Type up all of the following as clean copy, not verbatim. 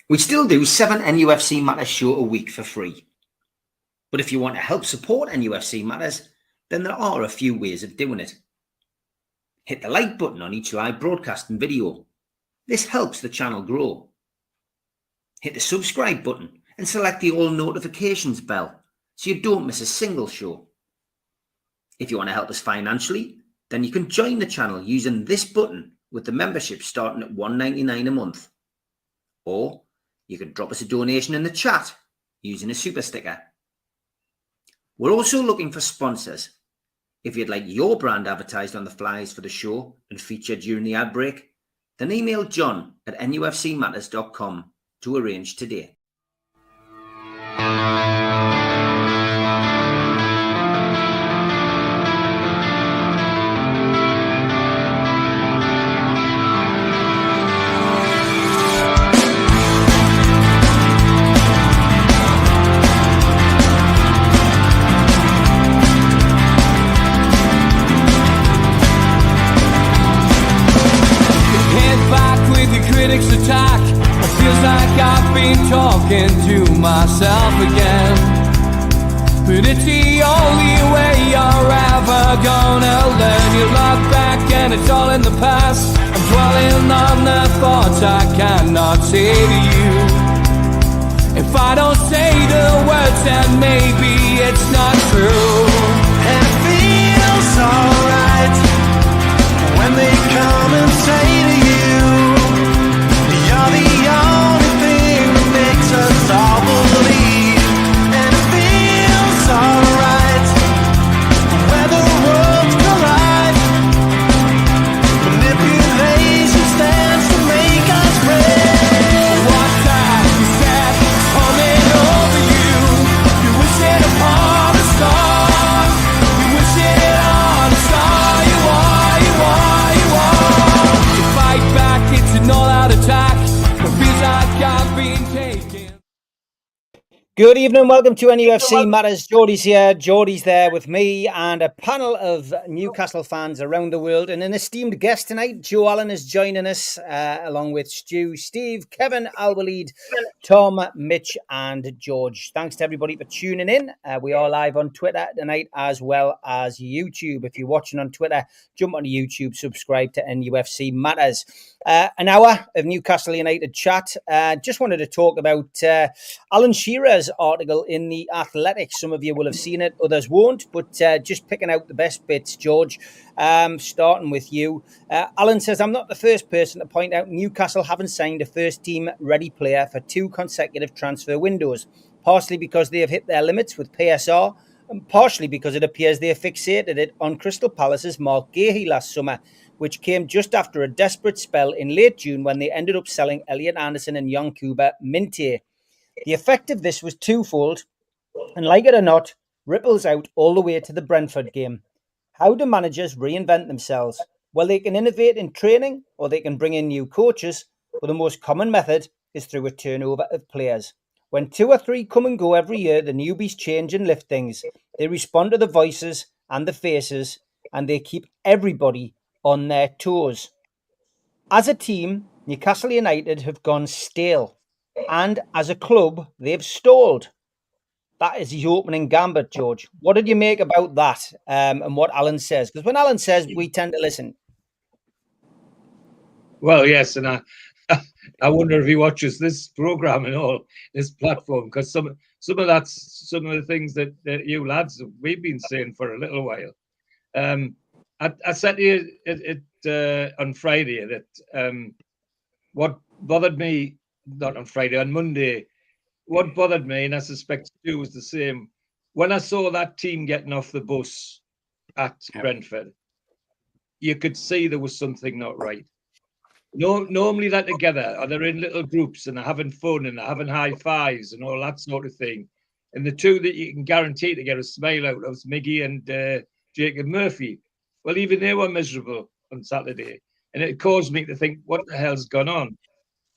We still do 7 NUFC Matters show a week for free. But if you want to help support NUFC Matters, then there are a few ways of doing it. Hit the like button on each live broadcast and video. This helps the channel grow. Hit the subscribe button and select the all notifications bell so you don't miss a single show. If you want to help us financially, then you can join the channel using this button with the membership starting at $1.99 a month. Or you can drop us a donation in the chat using a super sticker. We're also looking for sponsors. If you'd like your brand advertised on the flyers for the show and featured during the ad break, then email John at nufcmatters.com to arrange today. Critics attack. It feels like I've been talking to myself again. But it's the only way you're ever gonna learn. You look back and it's all in the past. I'm dwelling on the thoughts I cannot say to you. If I don't say the words, then maybe it's not true. And it feels alright when they come and say to you, you're the only thing that makes us all believe. And it feels alright when the worlds collide. Manipulation stands to make us break. What time you said is coming over you. You wish it upon a star. You wish it on a star. You are, you are, you are. To fight back, it's an all-out attack. Good evening, welcome to NUFC Matters. Geordies here, Geordies there with me and a panel of Newcastle fans around the world and an esteemed guest tonight. Joe Allen is joining us along with Stu, Steve, Kevin, Al-Walid, Tom, Mitch and George. Thanks to everybody for tuning in. We are live on Twitter tonight as well as YouTube. If you're watching on Twitter, jump onto YouTube, subscribe to NUFC Matters. An hour of Newcastle United chat. Just wanted to talk about Alan Shearer's article in The Athletic. Some of you will have seen it, others won't, but just picking out the best bits, George, starting with you. Alan says, I'm not the first person to point out Newcastle haven't signed a first-team ready player for 2 consecutive transfer windows, partially because they have hit their limits with PSR, and partially because it appears they have fixated it on Crystal Palace's Mark Gahey last summer, which came just after a desperate spell in late June when they ended up selling Elliot Anderson and Yankuba Minteh. The effect of this was twofold, and like it or not, ripples out all the way to the Brentford game. How do managers reinvent themselves? Well, they can innovate in training or they can bring in new coaches, but the most common method is through a turnover of players. When 2 or 3 come and go every year, the newbies change and lift things. They respond to the voices and the faces, and they keep everybody on their toes. As a team, Newcastle United have gone stale, and as a club, they've stalled. That is the opening gambit, George. What did you make about that and what Alan says? Because when Alan says, we tend to listen. Well, yes, and I wonder if he watches this program and all this platform, because some of the things that you lads we've been saying for a little while. I said to you on Friday that what bothered me, not on Friday, on Monday, what bothered me, and I suspect Stu was the same, when I saw that team getting off the bus at Brentford, you could see there was something not right. No, normally they're together, or they're in little groups and they're having fun and they're having high fives and all that sort of thing. And the two that you can guarantee to get a smile out of is Miggy and Jacob Murphy. Well, even they were miserable on Saturday. And it caused me to think, what the hell's gone on?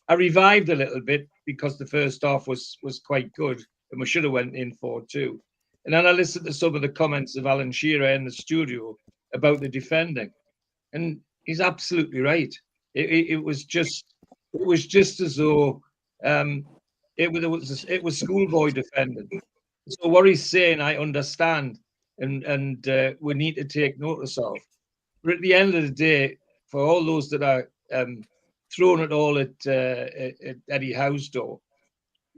I revived a little bit because the first half was quite good and we should have went in 4-2. And then I listened to some of the comments of Alan Shearer in the studio about the defending. And he's absolutely right. It was just as though It was schoolboy defending. So what he's saying, I understand, and we need to take notice of. But at the end of the day, for all those that are throwing it all at Eddie Howe's door,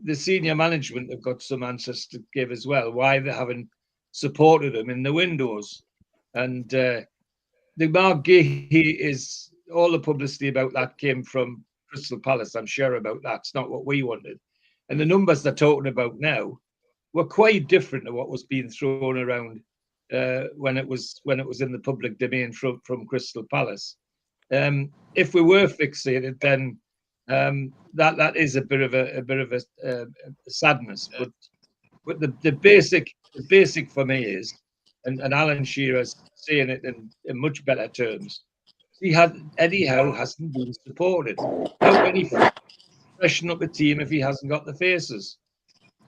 the senior management have got some answers to give as well. Why they haven't supported him in the windows, and the Mark Gahey is all the publicity about that came from Crystal Palace. I'm sure about that. It's not what we wanted, and the numbers they're talking about now were quite different to what was being thrown around when it was in the public domain from Crystal Palace. If we were fixated, then that is a bit of a sadness. But the basic for me is, and Alan Shearer's saying it in much better terms. Eddie Howe hasn't been supported. How can he freshen up the team if he hasn't got the faces?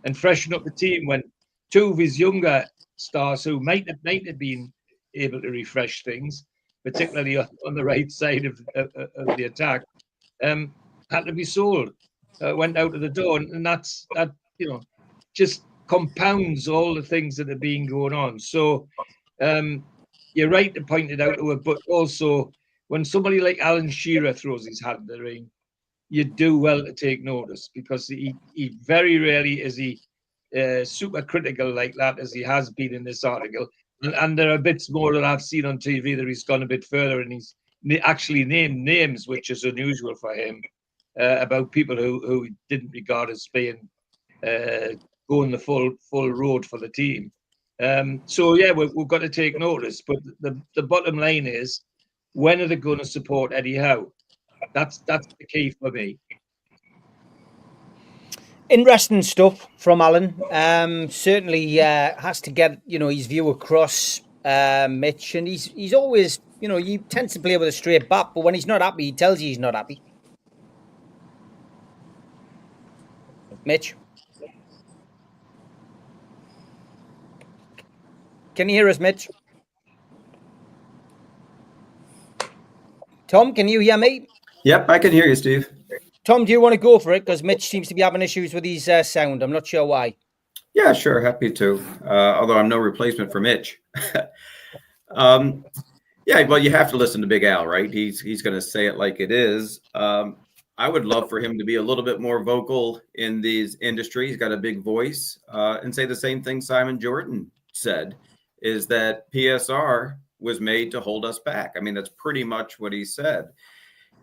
And freshen up the team when two of his younger stars who might have been able to refresh things, particularly on the right side of the attack, had to be sold, went out of the door, and that just compounds all the things that have been going on. So you're right to point it out to her, but also when somebody like Alan Shearer throws his hat in the ring, you do well to take notice, because he very rarely is he super critical like that as he has been in this article. And there are bits more that I've seen on TV that he's gone a bit further, and he's actually named names, which is unusual for him, about people who he didn't regard as being going the full road for the team. So yeah, we've got to take notice. But the bottom line is, when are they going to support Eddie Howe? That's the key for me. Interesting stuff from Alan. Certainly has to get his view across, Mitch, and he's always he tends to play with a straight bat, but when he's not happy, he tells you he's not happy. Mitch, can you hear us, Mitch? Tom, can you hear me? Yep, I can hear you, Steve. Tom, do you want to go for it? Because Mitch seems to be having issues with his sound. I'm not sure why. Yeah, sure. Happy to. Although I'm no replacement for Mitch. Yeah, well, you have to listen to Big Al, right? He's going to say it like it is. I would love for him to be a little bit more vocal in these industries. He's got a big voice, and say the same thing Simon Jordan said, is that PSR was made to hold us back. I mean, that's pretty much what he said.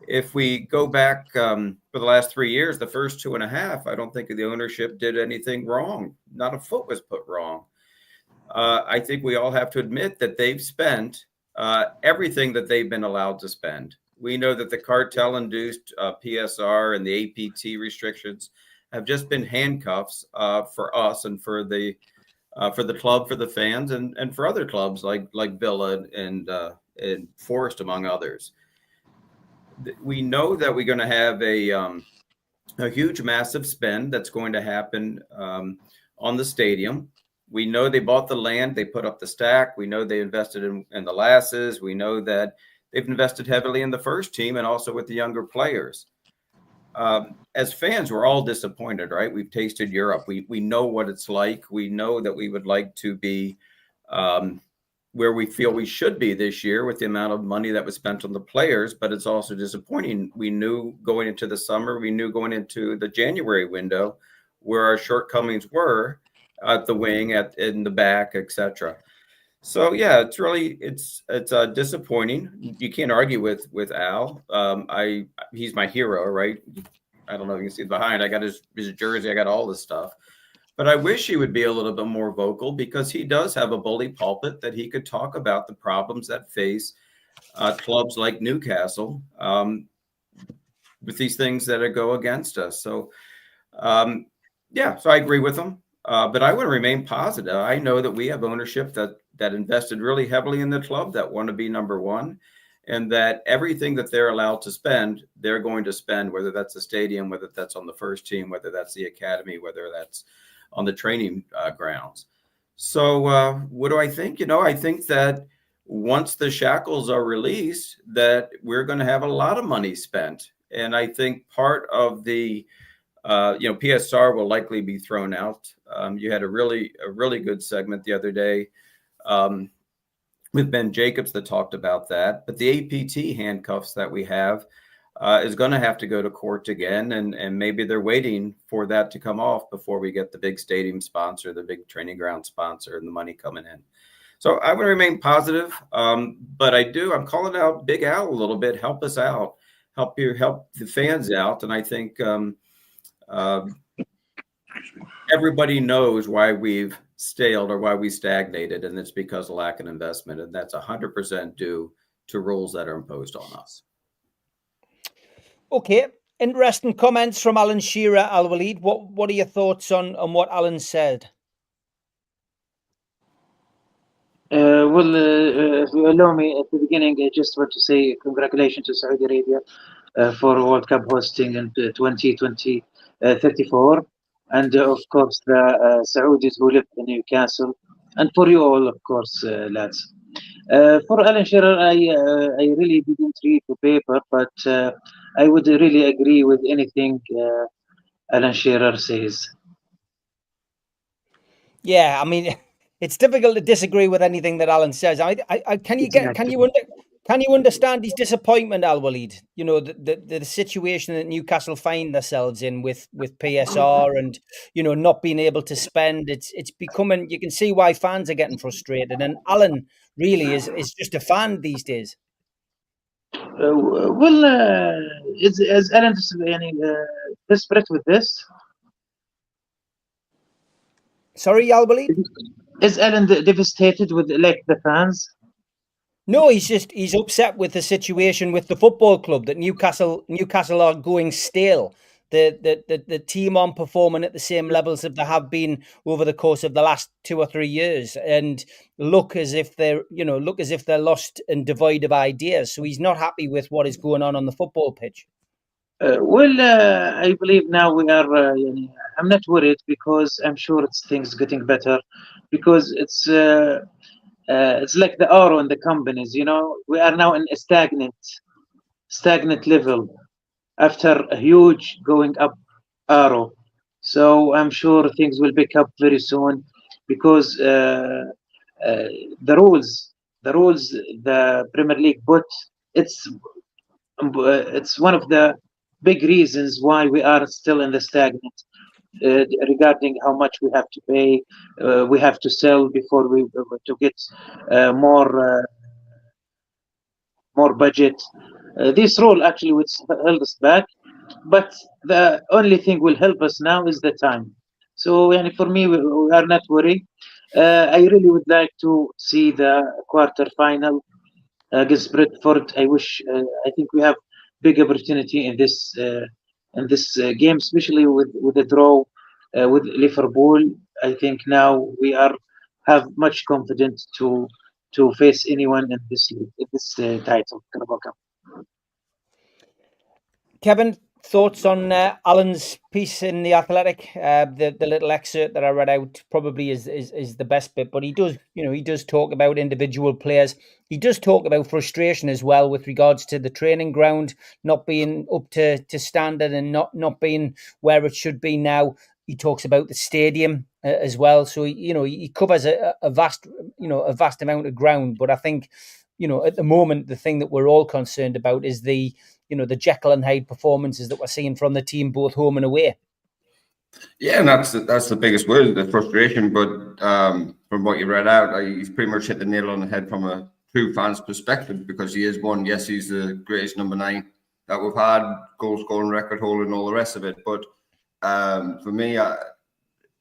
If we go back for the last 3 years, the first 2.5, I don't think the ownership did anything wrong. Not a foot was put wrong. I think we all have to admit that they've spent everything that they've been allowed to spend. We know that the cartel-induced PSR and the APT restrictions have just been handcuffs for us and for the club, for the fans, and for other clubs like Villa and Forest, among others. We know that we're going to have a huge, massive spend that's going to happen on the stadium. We know they bought the land, they put up the stack. We know they invested in the Lasses. We know that they've invested heavily in the first team and also with the younger players. As fans, we're all disappointed, right? We've tasted Europe. We know what it's like. We know that we would like to be where we feel we should be this year with the amount of money that was spent on the players, but it's also disappointing. We knew going into the summer, we knew going into the January window where our shortcomings were at the wing, in the back, etc. So yeah, it's disappointing. You can't argue with Al. He's my hero, right? I don't know if you can see behind. I got his jersey. I got all this stuff. But I wish he would be a little bit more vocal, because he does have a bully pulpit that he could talk about the problems that face clubs like Newcastle with these things that go against us. So, so I agree with him. But I want to remain positive. I know that we have ownership that invested really heavily in the club, that want to be number one, and that everything that they're allowed to spend, they're going to spend, whether that's the stadium, whether that's on the first team, whether that's the academy, whether that's on the training grounds. So what do I think? I think that once the shackles are released, that we're going to have a lot of money spent. And I think part of the PSR will likely be thrown out. You had a really good segment the other day with Ben Jacobs that talked about that. But the APT handcuffs that we have is going to have to go to court again, and maybe they're waiting for that to come off before we get the big stadium sponsor, the big training ground sponsor, and the money coming in. So I would remain positive, but I'm calling out Big Al a little bit. Help us out, help the fans out, and I think everybody knows why we've staled or why we stagnated, and it's because of lack of investment, and that's 100% due to rules that are imposed on us. Okay, interesting comments from Alan Shearer, Al-Walid. What are your thoughts on what Alan said? If you allow me, at the beginning, I just want to say congratulations to Saudi Arabia for World Cup hosting in 2034, and of course the Saudis who live in Newcastle, and for you all, of course, lads. For Alan Shearer, I really didn't read the paper, but I would really agree with anything Alan Shearer says. Yeah, I mean, it's difficult to disagree with anything that Alan says. Can you understand his disappointment, Al-Walid? You know, the situation that Newcastle find themselves in with PSR and, you know, not being able to spend. It's becoming, you can see why fans are getting frustrated. And Alan really is just a fan these days. Is Alan desperate with this? Sorry, Al-Walid? Is Alan devastated with the fans? No, he's upset with the situation with the football club, that Newcastle are going stale. The team aren't performing at the same levels that they have been over the course of the last 2 or 3 years, and look as if they're lost and devoid of ideas. So he's not happy with what is going on the football pitch. I believe now we are. I'm not worried because I'm sure things getting better, because it's like the arrow in the companies. You know, we are now in a stagnant level after a huge going up arrow. So I'm sure things will pick up very soon, because the rules the Premier League put, it's one of the big reasons why we are still in the stagnant, regarding how much we have to pay, we have to sell before we to get more budget. This rule actually which held us back, but the only thing will help us now is the time. So, and for me, we are not worried. I really would like to see the quarter final against Brentford. I think we have big opportunity in this game, especially with the draw with Liverpool. I think now we have much confidence to face anyone in this title, Carabao Cup. Kevin, thoughts on Alan's piece in The Athletic? The little excerpt that I read out probably is the best bit, but he does talk about individual players. He does talk about frustration as well with regards to the training ground not being up to standard and not being where it should be now. He talks about the stadium as well. So he covers a vast amount of ground. But I think, at the moment, the thing that we're all concerned about is the Jekyll and Hyde performances that we're seeing from the team, both home and away. Yeah, and that's the biggest word, the frustration. But from what you read out, he's pretty much hit the nail on the head from a true fan's perspective, because he is one. Yes, he's the greatest number 9 that we've had, goal scoring record holder and all the rest of it. But for me,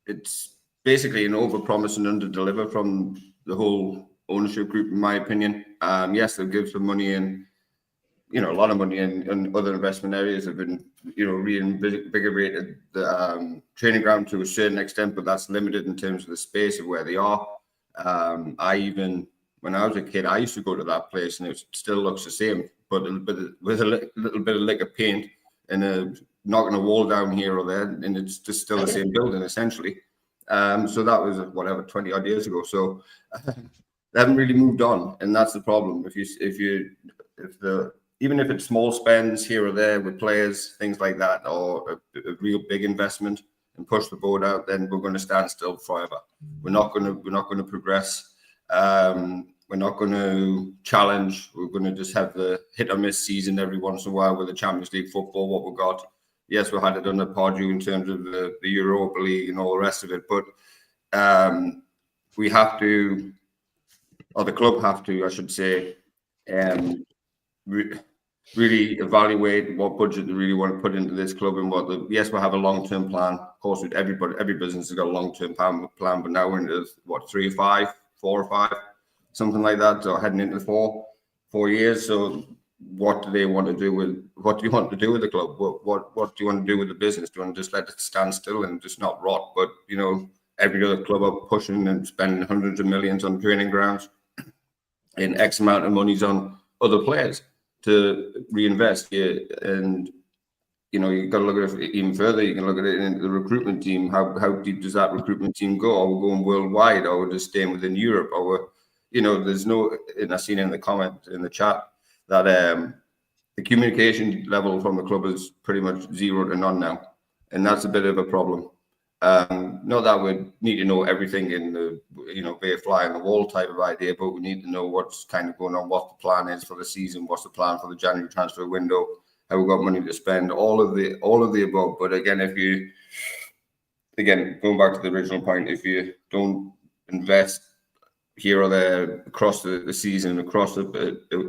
it's basically an overpromise and under-deliver from the whole ownership group, in my opinion. Yes, they'll give some money in. A lot of money in other investment areas have been, reinvigorated the training ground to a certain extent, but that's limited in terms of the space of where they are. When I was a kid, I used to go to that place and it still looks the same, but with a little bit of lick of paint and knocking a wall down here or there, and it's just still the same building essentially. So that was 20 odd years ago. So they haven't really moved on, and that's the problem. If the even if it's small spends here or there with players, things like that, or a real big investment, and push the boat out, then we're going to stand still forever. We're not going to progress. We're not going to challenge. We're going to just have the hit or miss season every once in a while with the Champions League football, what we got. Yes, we had it under Pardew in terms of the Europa League and all the rest of it, but we have to, or the club have to, I should say, really evaluate what budget they really want to put into this club and yes, we'll have a long-term plan. Of course, with every business has got a long-term plan, but now we're into 3 or 5, 4 or 5, something like that. So heading into 4 years. So what do they want to do what do you want to do with the club? What do you want to do with the business? Do you want to just let it stand still and just not rot? But, every other club are pushing and spending hundreds of millions on training grounds and X amount of monies on other players to reinvest. And you've got to look at it even further. You can look at it in the recruitment team. How deep does that recruitment team go? Are we going worldwide, or we're just staying within Europe? Or we're, there's no, and I've seen in the comment in the chat that the communication level from the club is pretty much 0 to none now, and that's a bit of a problem. Not that we need to know everything in the, be a fly on the wall type of idea, but we need to know what's kind of going on, what the plan is for the season, what's the plan for the January transfer window, how we've got money to spend, all of the above. But again, going back to the original point, if you don't invest here or there across the season, across a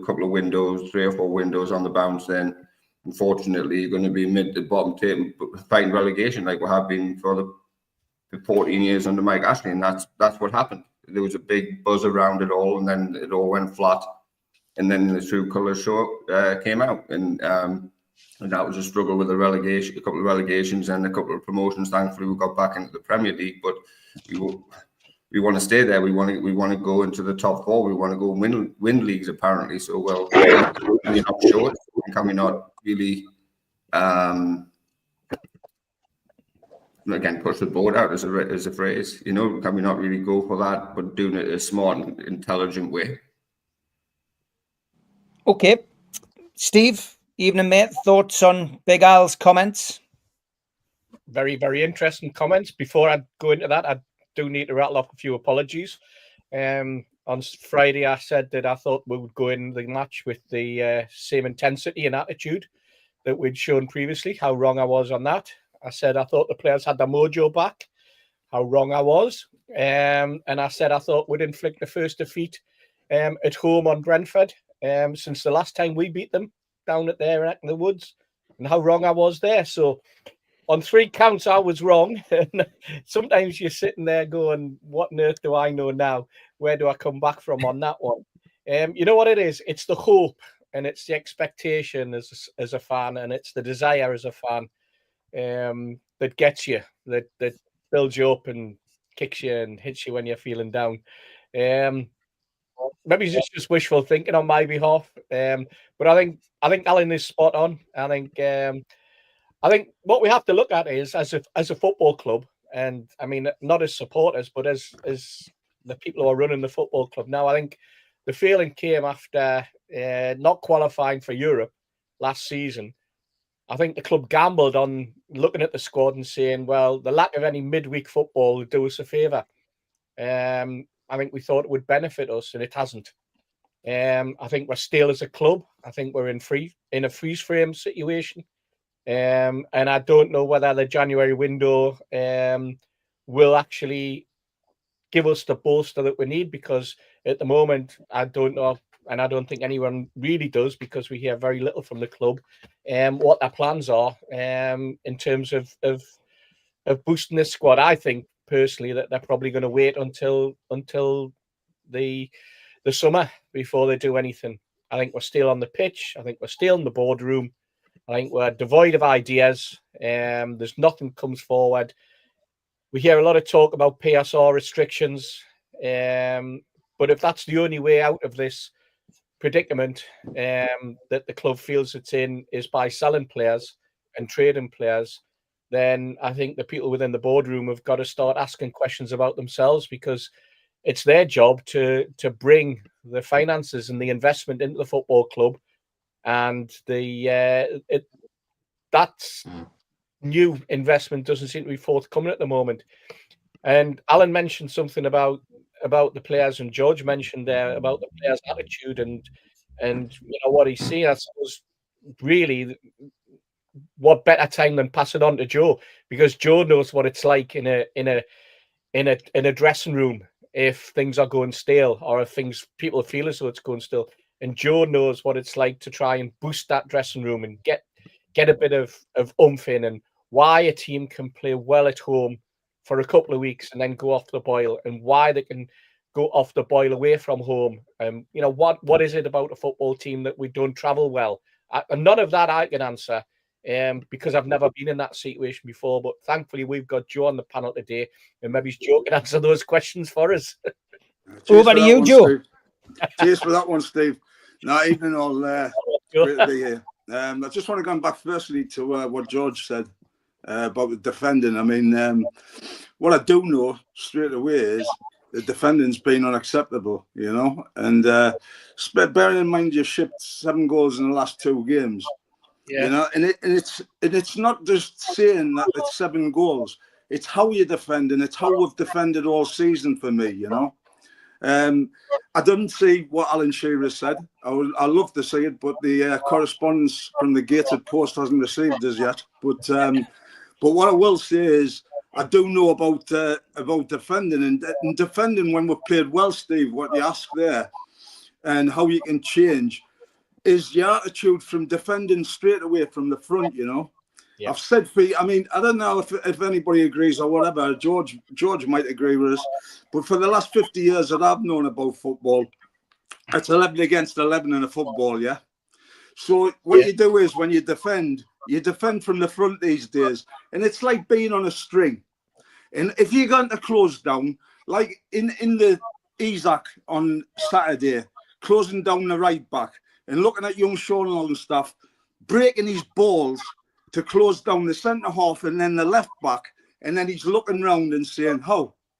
couple of windows, 3 or 4 windows on the bounce, then unfortunately you're going to be mid to bottom table fighting relegation like we have been for the 14 years under Mike Ashley, and that's what happened. There was a big buzz around it all, and then it all went flat, and then the true colours came out, and that was a struggle with a couple of relegations and a couple of promotions. Thankfully, we got back into the Premier League, but we want to stay there. We want to go into the top 4. We want to go win leagues apparently. So can we not show it? Can we not really? Again, push the boat out as a phrase, can we not really go for that, but doing it in a smart and intelligent way? Okay. Steve, evening, mate. Thoughts on Big Al's comments? Very, very interesting comments. Before I go into that, I do need to rattle off a few apologies. On Friday, I said that I thought we would go in the match with the same intensity and attitude that we'd shown previously. How wrong I was on that. I said I thought the players had their mojo back. How wrong I was. And I said I thought we'd inflict the first defeat at home on Brentford since the last time we beat them down at their neck in the woods. And how wrong I was there. So on 3 counts, I was wrong. Sometimes you're sitting there going, what on earth do I know now? Where do I come back from on that one? You know what it is? It's the hope and it's the expectation as a fan, and it's the desire as a fan that gets you, that builds you up and kicks you and hits you when you're feeling down. Maybe it's just wishful thinking on my behalf. But I think Alan is spot on. I think what we have to look at is as a football club, and I mean not as supporters, but as the people who are running the football club now. I think the feeling came after not qualifying for Europe last season. I think the club gambled on looking at the squad and saying, well, the lack of any midweek football would do us a favour. I think we thought it would benefit us, and it hasn't. I think we're still as a club. I think we're in a freeze frame situation. And I don't know whether the January window will actually give us the bolster that we need, because at the moment, I don't know, and I don't think anyone really does, because we hear very little from the club, what their plans are in terms of boosting this squad. I think personally that they're probably going to wait until the summer before they do anything. I think we're still on the pitch. I think we're still in the boardroom. I think we're devoid of ideas. There's nothing comes forward. We hear a lot of talk about PSR restrictions. But if that's the only way out of this predicament that the club feels it's in is by selling players and trading players, then I think the people within the boardroom have got to start asking questions about themselves, because it's their job to bring the finances and the investment into the football club and that's new investment doesn't seem to be forthcoming at the moment. And Alan mentioned something about the players, and George mentioned there about the players' attitude and what he's seen. I suppose really, what better time than pass it on to Joe, because Joe knows what it's like in a dressing room if things are going stale, or if people feel as though it's going stale. And Joe knows what it's like to try and boost that dressing room and get a bit of oomph in, and why a team can play well at home for a couple of weeks and then go off the boil, and why they can go off the boil away from home. What is it about a football team that we don't travel well? And none of that I can answer, because I've never been in that situation before. But thankfully, we've got Joe on the panel today, and maybe Joe can answer those questions for us. Over to you, Joe. Cheers for that one, Steve. No, evening all. Great to be here. I just want to go back firstly to what George said about the defending. I mean, what I do know straight away is the defending's been unacceptable, and bearing in mind you shipped 7 goals in the last 2 games, and it's not just saying that it's 7 goals, it's how you defend, and it's how we've defended all season for me, I didn't see what Alan Shearer said. I love to see it, but the correspondence from the gated post hasn't received us yet. But what I will say is I do know about defending, and defending when we've played well, Steve. What you ask there, and how you can change, is your attitude from defending straight away from the front. Yeah. I've said I don't know if anybody agrees or whatever. George might agree with us, but for the last 50 years that I've known about football, it's 11 against 11 in a football, yeah? So what you do is when you defend from the front these days, and it's like being on a string. And if you're going to close down, like in the Isaac on Saturday, closing down the right back and looking at young Sean and stuff, breaking his balls to close down the centre half and then the left back, and then he's looking round and saying,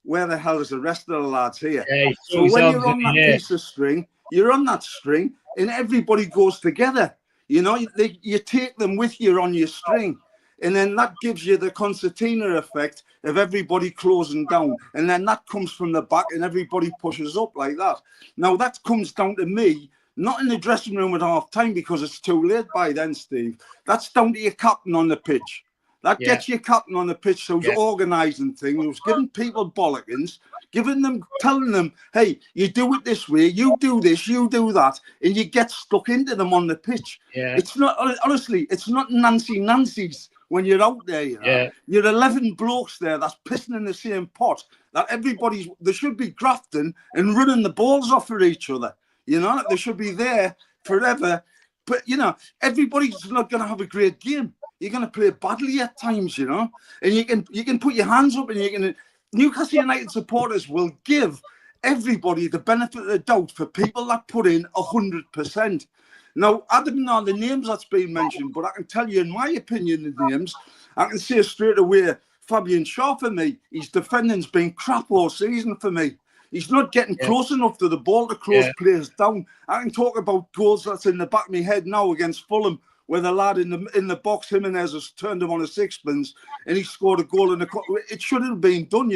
where the hell is the rest of the lads here? Yeah, so when you're on that piece of string, you're on that string, and everybody goes together. You take them with you on your string, and then that gives you the concertina effect of everybody closing down, and then that comes from the back, and everybody pushes up like that. Now, that comes down to me, not in the dressing room at half time because it's too late by then, Steve. That's down to your captain on the pitch. That gets your captain on the pitch who's organising things, who's giving people bollockings, telling them, hey, you do it this way, you do this, you do that, and you get stuck into them on the pitch. Yeah. It's not, honestly, it's not Nancy's when you're out there. You're 11 blokes there that's pissing in the same pot, that they should be grafting and running the balls off for each other. They should be there forever. But, everybody's not going to have a great game. You're going to play badly at times, and you can put your hands up, and Newcastle United supporters will give everybody the benefit of the doubt for people that put in 100%. Now, I don't know the names that's been mentioned, but I can tell you, in my opinion, the names, I can say straight away, Fabian Shaw for me, his defending's been crap all season for me. He's not getting close enough to the ball to close players down. I can talk about goals that's in the back of my head now against Fulham, where the lad in the box, Jimenez, has turned him on a sixpence and he scored a goal in it should have been done,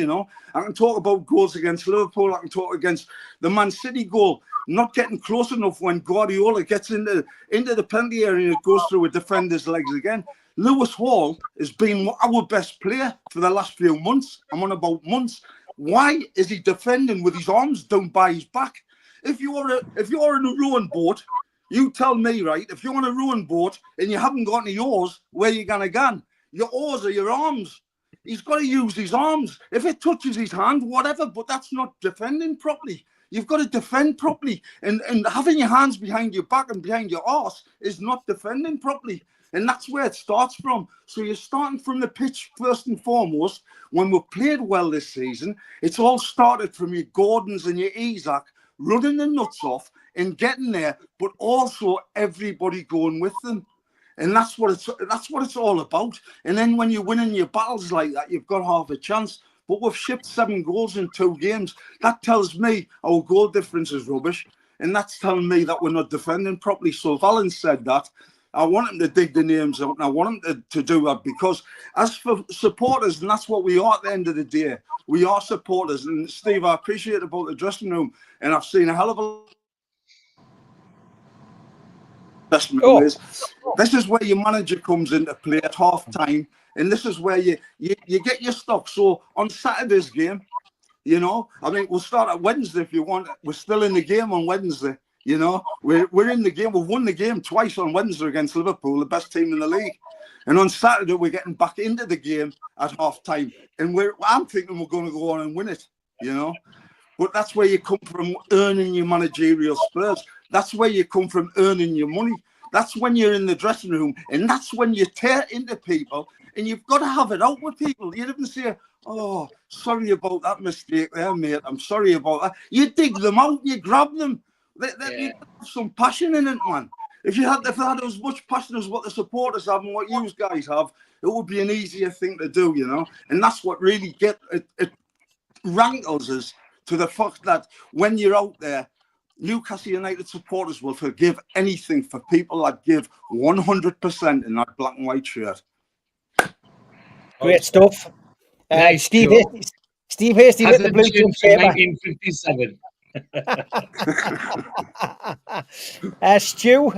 I can talk about goals against Liverpool. I can talk against the Man City goal, not getting close enough when Guardiola gets into the penalty area and it goes through a defender's legs again. Lewis Hall has been our best player for the last few months. I'm on about months. Why is he defending with his arms down by his back? If you're in a rowing boat, you tell me, right? If you're on a rowing boat and you haven't got any oars, where you gonna go? Your oars are your arms. He's got to use his arms. If it touches his hand, whatever, but that's not defending properly. You've got to defend properly. And having your hands behind your back and behind your arse is not defending properly. And that's where it starts from. So you're starting from the pitch first and foremost. When we've played well this season, it's all started from your Gordons and your Isaac running the nuts off and getting there, but also everybody going with them. And that's what it's all about. And then when you're winning your battles like that, you've got half a chance. But we've shipped 7 goals in 2 games. That tells me our goal difference is rubbish. And that's telling me that we're not defending properly. So if Alan said that, I want him to dig the names out, and I want him to do that, because as for supporters, and that's what we are at the end of the day, we are supporters. And Steve, I appreciate about the dressing room, and I've seen a hell of a dressing room. This is where your manager comes into play at half time, and this is where you get your stock. So on Saturday's game, you know, I mean, we'll start at Wednesday if you want. We're still in the game on Wednesday. You know, we're in the game. We've won the game twice on Wednesday against Liverpool, the best team in the league. And on Saturday, we're getting back into the game at half time. And I'm thinking we're going to go on and win it, you know. But that's where you come from, earning your managerial spurs. That's where you come from, earning your money. That's when you're in the dressing room. And that's when you tear into people. And you've got to have it out with people. You didn't say, oh, sorry about that mistake there, mate. I'm sorry about that. You dig them out, you grab them. You have some passion in it, man. If that as much passion as what the supporters have and what you guys have, it would be an easier thing to do, you know. And that's what really it rankles us to the fact that when you're out there, Newcastle United supporters will forgive anything for people that give 100% in that black and white shirt. Great stuff. Steve Hasty with the blue chip paper. 1957. Stu,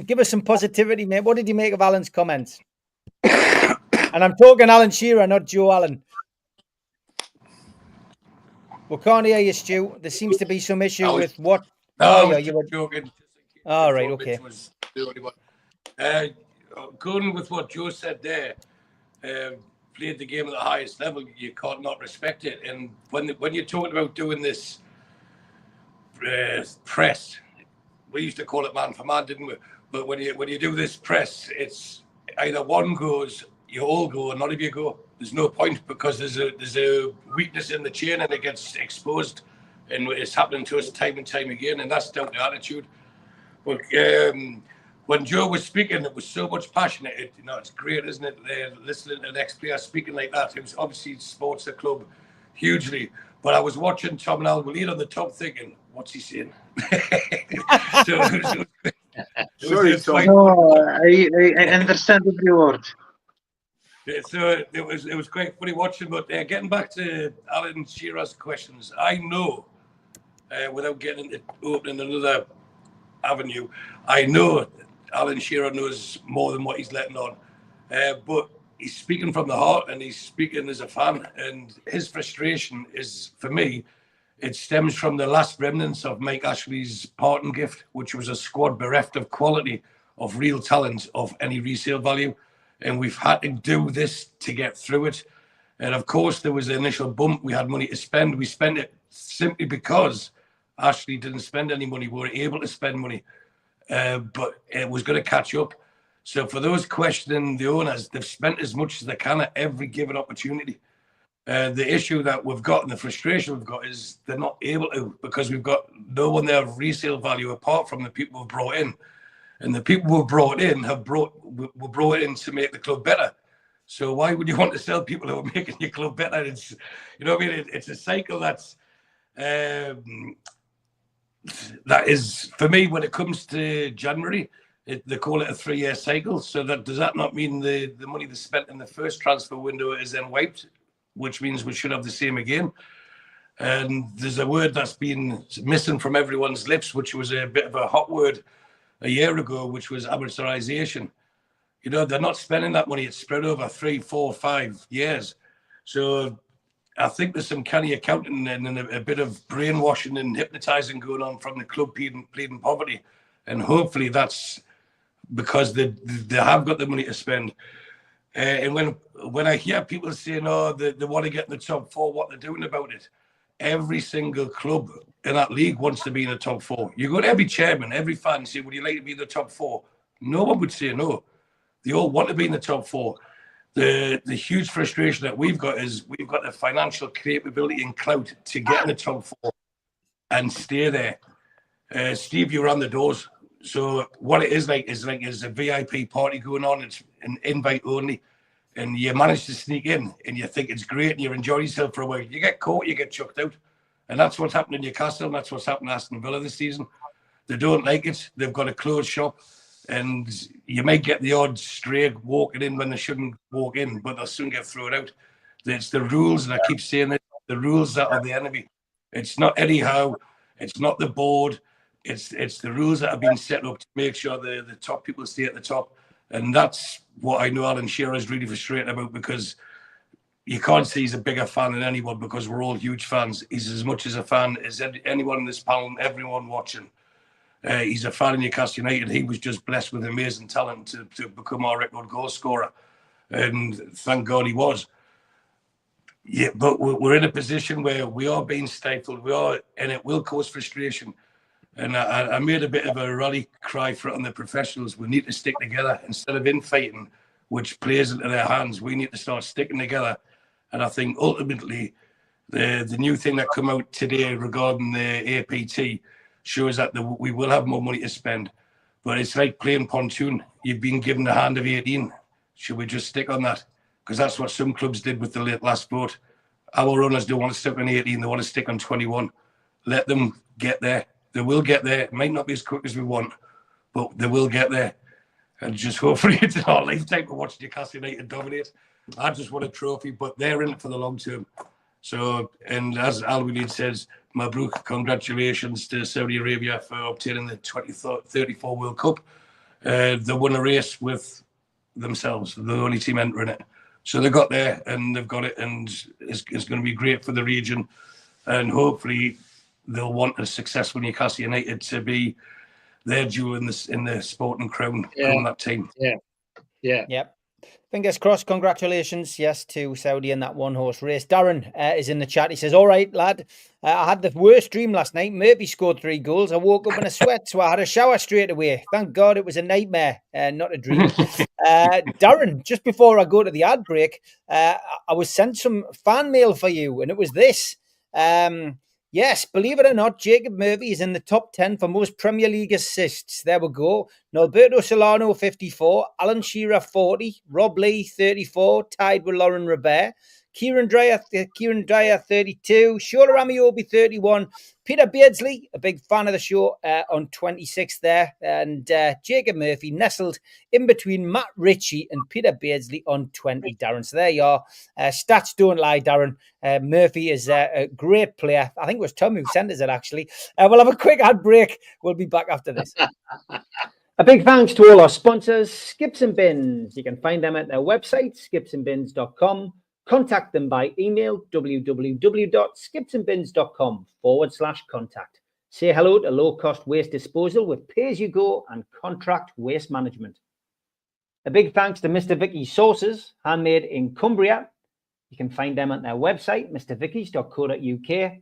give us some positivity, mate. What did you make of Alan's comments? And I'm talking Alan Shearer, not Joe Allen. We can't hear you, Stu. There seems to be some issue with what. No, you were joking. All right, okay. Going with what Joe said there, played the game at the highest level. You can't not respect it. And when you're talking about doing this press, we used to call it man for man, didn't we? But when you do this press, it's either one goes, you all go, and none of you go. There's no point, because there's a weakness in the chain and it gets exposed, and it's happening to us time and time again, and that's down to attitude. But when Joe was speaking, it was so much passion. It's great, isn't it? Listening to the next player speaking like that. It was obviously supports the club hugely. But I was watching Tom and Al lead on the top, thinking, "What's he saying?" Sorry, Tom. No, I understand every word. So it was quite funny watching. But getting back to Alan Shearer's questions, I know, without getting into opening another avenue, I know Alan Shearer knows more than what he's letting on. But he's speaking from the heart, and he's speaking as a fan. And his frustration is, for me, it stems from the last remnants of Mike Ashley's parting gift, which was a squad bereft of quality, of real talent, of any resale value. And we've had to do this to get through it. And of course, there was the initial bump. We had money to spend. We spent it simply because Ashley didn't spend any money. We were able to spend money, but it was going to catch up. So for those questioning the owners, they've spent as much as they can at every given opportunity. The issue that we've got and the frustration we've got is they're not able to, because we've got no one there of resale value apart from the people we've brought in. And the people we've brought in were brought in to make the club better. So why would you want to sell people who are making your club better? It's, you know what I mean? It's a cycle that is, for me, when it comes to January, they call it a 3-year cycle. So does that not mean the money they spent in the first transfer window is then wiped, which means we should have the same again? And there's a word that's been missing from everyone's lips, which was a bit of a hot word a year ago, which was amortization. You know, they're not spending that money. It's spread over 3, 4, 5 years. So I think there's some canny accounting and a bit of brainwashing and hypnotizing going on from the club pleading poverty. And hopefully that's because they have got the money to spend. And when I hear people saying, oh, they want to get in the top 4, what they're doing about it, every single club in that league wants to be in the top 4. You go to every chairman, every fan, say, would you like to be in the top 4? No one would say no. They all want to be in the top 4. The huge frustration that we've got is we've got the financial capability and clout to get in the top 4 and stay there. Steve, you ran the doors. So what it is a VIP party going on. It's an invite only. And you manage to sneak in and you think it's great and you enjoy yourself for a while. You get caught, you get chucked out. And that's what's happened in Newcastle, and that's what's happened to Aston Villa this season. They don't like it. They've got a closed shop, and you might get the odd stray walking in when they shouldn't walk in, but they'll soon get thrown out. It's the rules, and I keep saying it, the rules that are the enemy. It's not anyhow. It's not the board. It's the rules that have been set up to make sure the top people stay at the top. And that's what I know Alan Shearer is really frustrated about, because you can't say he's a bigger fan than anyone, because we're all huge fans. He's as much as a fan as anyone in this panel, everyone watching. He's a fan of Newcastle United. He was just blessed with amazing talent to become our record goal scorer. And thank God he was. Yeah, but we're in a position where we are being stifled. And it will cause frustration. And I made a bit of a rally cry for it on the professionals. We need to stick together instead of infighting, which plays into their hands. We need to start sticking together. And I think ultimately the new thing that come out today regarding the APT shows that we will have more money to spend. But it's like playing pontoon. You've been given the hand of 18. Should we just stick on that? Because that's what some clubs did with the last vote. Our runners don't want to stick on 18. They want to stick on 21. Let them get there. They will get there. It might not be as quick as we want, but they will get there. And just hopefully it's in our lifetime to watch Newcastle United dominate. I just want a trophy, but they're in it for the long term. So, and as Al-Walid says, Mabruk, congratulations to Saudi Arabia for obtaining the 2034 World Cup. They won a race with themselves. They're the only team entering it. So they got there and they've got it, and it's going to be great for the region. And hopefully they'll want a successful Newcastle United to be their due in the Sporting Crown from that team. Yep. Fingers crossed. Congratulations, yes, to Saudi in that one-horse race. Darren is in the chat. He says, all right, lad, I had the worst dream last night. Murphy scored 3 goals. I woke up in a sweat, so I had a shower straight away. Thank God it was a nightmare, not a dream. Darren, just before I go to the ad break, I was sent some fan mail for you, and it was this. Yes, believe it or not, Jacob Murphy is in the top 10 for most Premier League assists. There we go. Norberto Solano, 54. Alan Shearer, 40. Rob Lee, 34. Tied with Lauren Robert. Kieran Dyer, 32. Shola Amiobi, 31. Peter Beardsley, a big fan of the show, on 26 there. And Jacob Murphy nestled in between Matt Ritchie and Peter Beardsley on 20, Darren. So there you are. Stats don't lie, Darren. Murphy is a great player. I think it was Tom who sent us it, actually. We'll have a quick ad break. We'll be back after this. A big thanks to all our sponsors, Skips and Bins. You can find them at their website, skipsandbins.com. Contact them by email, www.skipsandbins.com/contact. Say hello to low-cost waste disposal with pay-as-you-go and contract waste management. A big thanks to Mr. Vicky's Sauces, handmade in Cumbria. You can find them at their website, mrvickys.co.uk.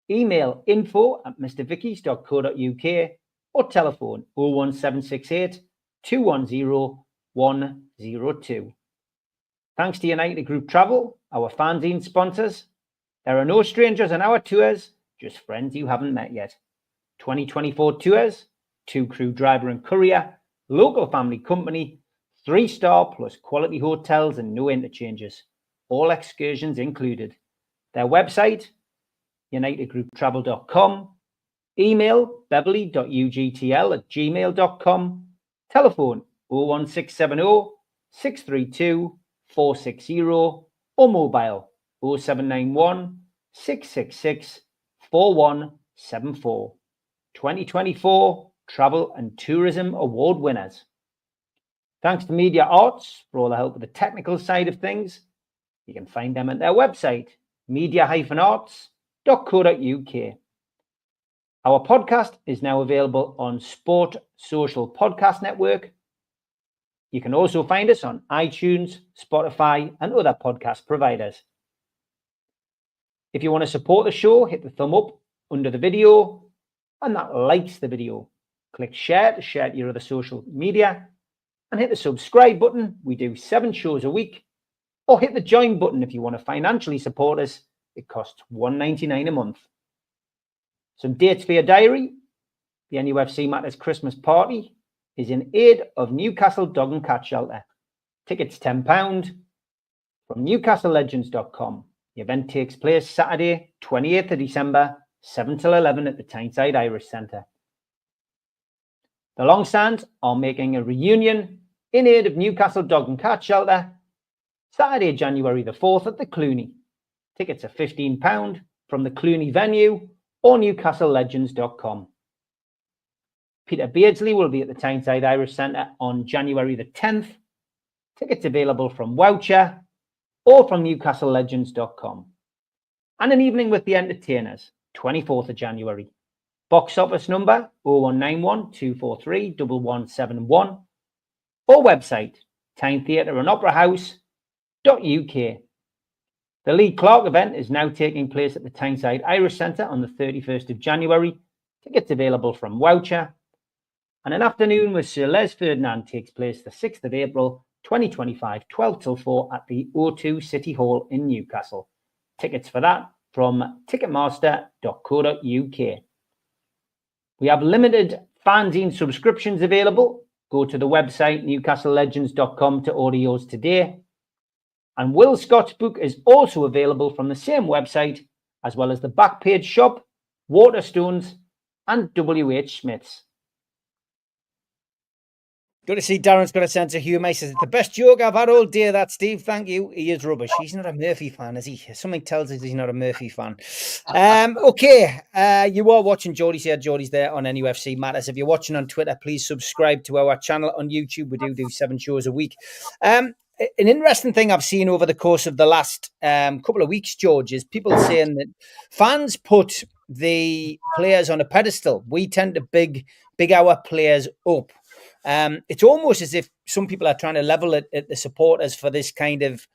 Email info@mrvickys.co.uk or telephone 01768 210 102. Thanks to United Group Travel, our fanzine sponsors. There are no strangers on our tours, just friends you haven't met yet. 2024 tours, 2 crew driver and courier, local family company, 3-star plus quality hotels and no interchanges. All excursions included. Their website, unitedgrouptravel.com. Email beverly.ugtl@gmail.com. Telephone 01670 632 460 or mobile 0791 666 4174. 2024 Travel and Tourism Award winners. Thanks to Media Arts for all the help with the technical side of things. You can find them at their website, media-arts.co.uk. Our podcast is now available on Sport Social Podcast Network. You can also find us on iTunes, Spotify, and other podcast providers. If you want to support the show, hit the thumb up under the video, and that likes the video. Click share to share to your other social media, and hit the subscribe button. We do 7 shows a week. Or hit the join button if you want to financially support us. It costs $1.99 a month. Some dates for your diary. The NUFC Matters Christmas party is in aid of Newcastle Dog and Cat Shelter. Tickets £10 from newcastlelegends.com. The event takes place Saturday, 28th of December, 7 till 11 at the Tyneside Irish Centre. The Longstands are making a reunion in aid of Newcastle Dog and Cat Shelter Saturday, January the 4th at the Clooney. Tickets are £15 from the Clooney venue or newcastlelegends.com. Peter Beardsley will be at the Tyneside Irish Centre on January the 10th. Tickets available from Voucher or from newcastlelegends.com. And an evening with the Entertainers, 24th of January. Box office number 0191 243 1171 or website Tyne Theatre and Opera House.uk. The Lee Clark event is now taking place at the Tyneside Irish Centre on the 31st of January. Tickets available from Voucher. And an afternoon with Sir Les Ferdinand takes place the 6th of April 2025, 12 till 4 at the O2 City Hall in Newcastle. Tickets for that from ticketmaster.co.uk. We have limited fanzine subscriptions available. Go to the website newcastlelegends.com to order yours today. And Will Scott's book is also available from the same website, as well as the Backpage Shop, Waterstones, and WH Smith's. Good to see Darren's got a sense of humour. He says, it's the best joke I've had all day, that, Steve. Thank you. He is rubbish. He's not a Murphy fan, is he? Something tells us he's not a Murphy fan. Okay. You are watching Geordies here, Geordies there on NUFC Matters. If you're watching on Twitter, please subscribe to our channel on YouTube. We do 7 shows a week. An interesting thing I've seen over the course of the last couple of weeks, George, is people saying that fans put the players on a pedestal. We tend to big our players up. It's almost as if some people are trying to level it at the supporters for this kind of,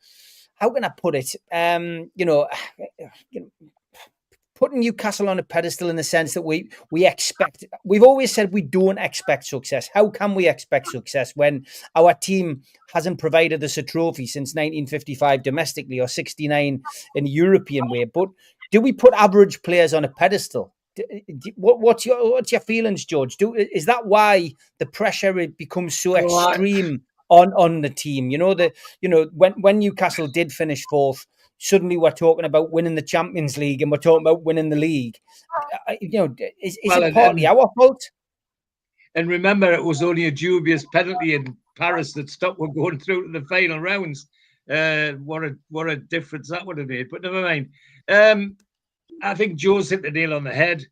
how can I put it? Putting Newcastle on a pedestal in the sense that we've always said we don't expect success. How can we expect success when our team hasn't provided us a trophy since 1955 domestically or 69 in a European way? But do we put average players on a pedestal? What's your feelings, George? Is that why the pressure becomes so extreme on the team? When Newcastle did finish 4th, suddenly we're talking about winning the Champions League and we're talking about winning the league. Is it partly our fault? And remember, it was only a dubious penalty in Paris that stopped us going through to the final rounds. What a difference that would have made. But never mind. I think Joe's hit the nail on the head.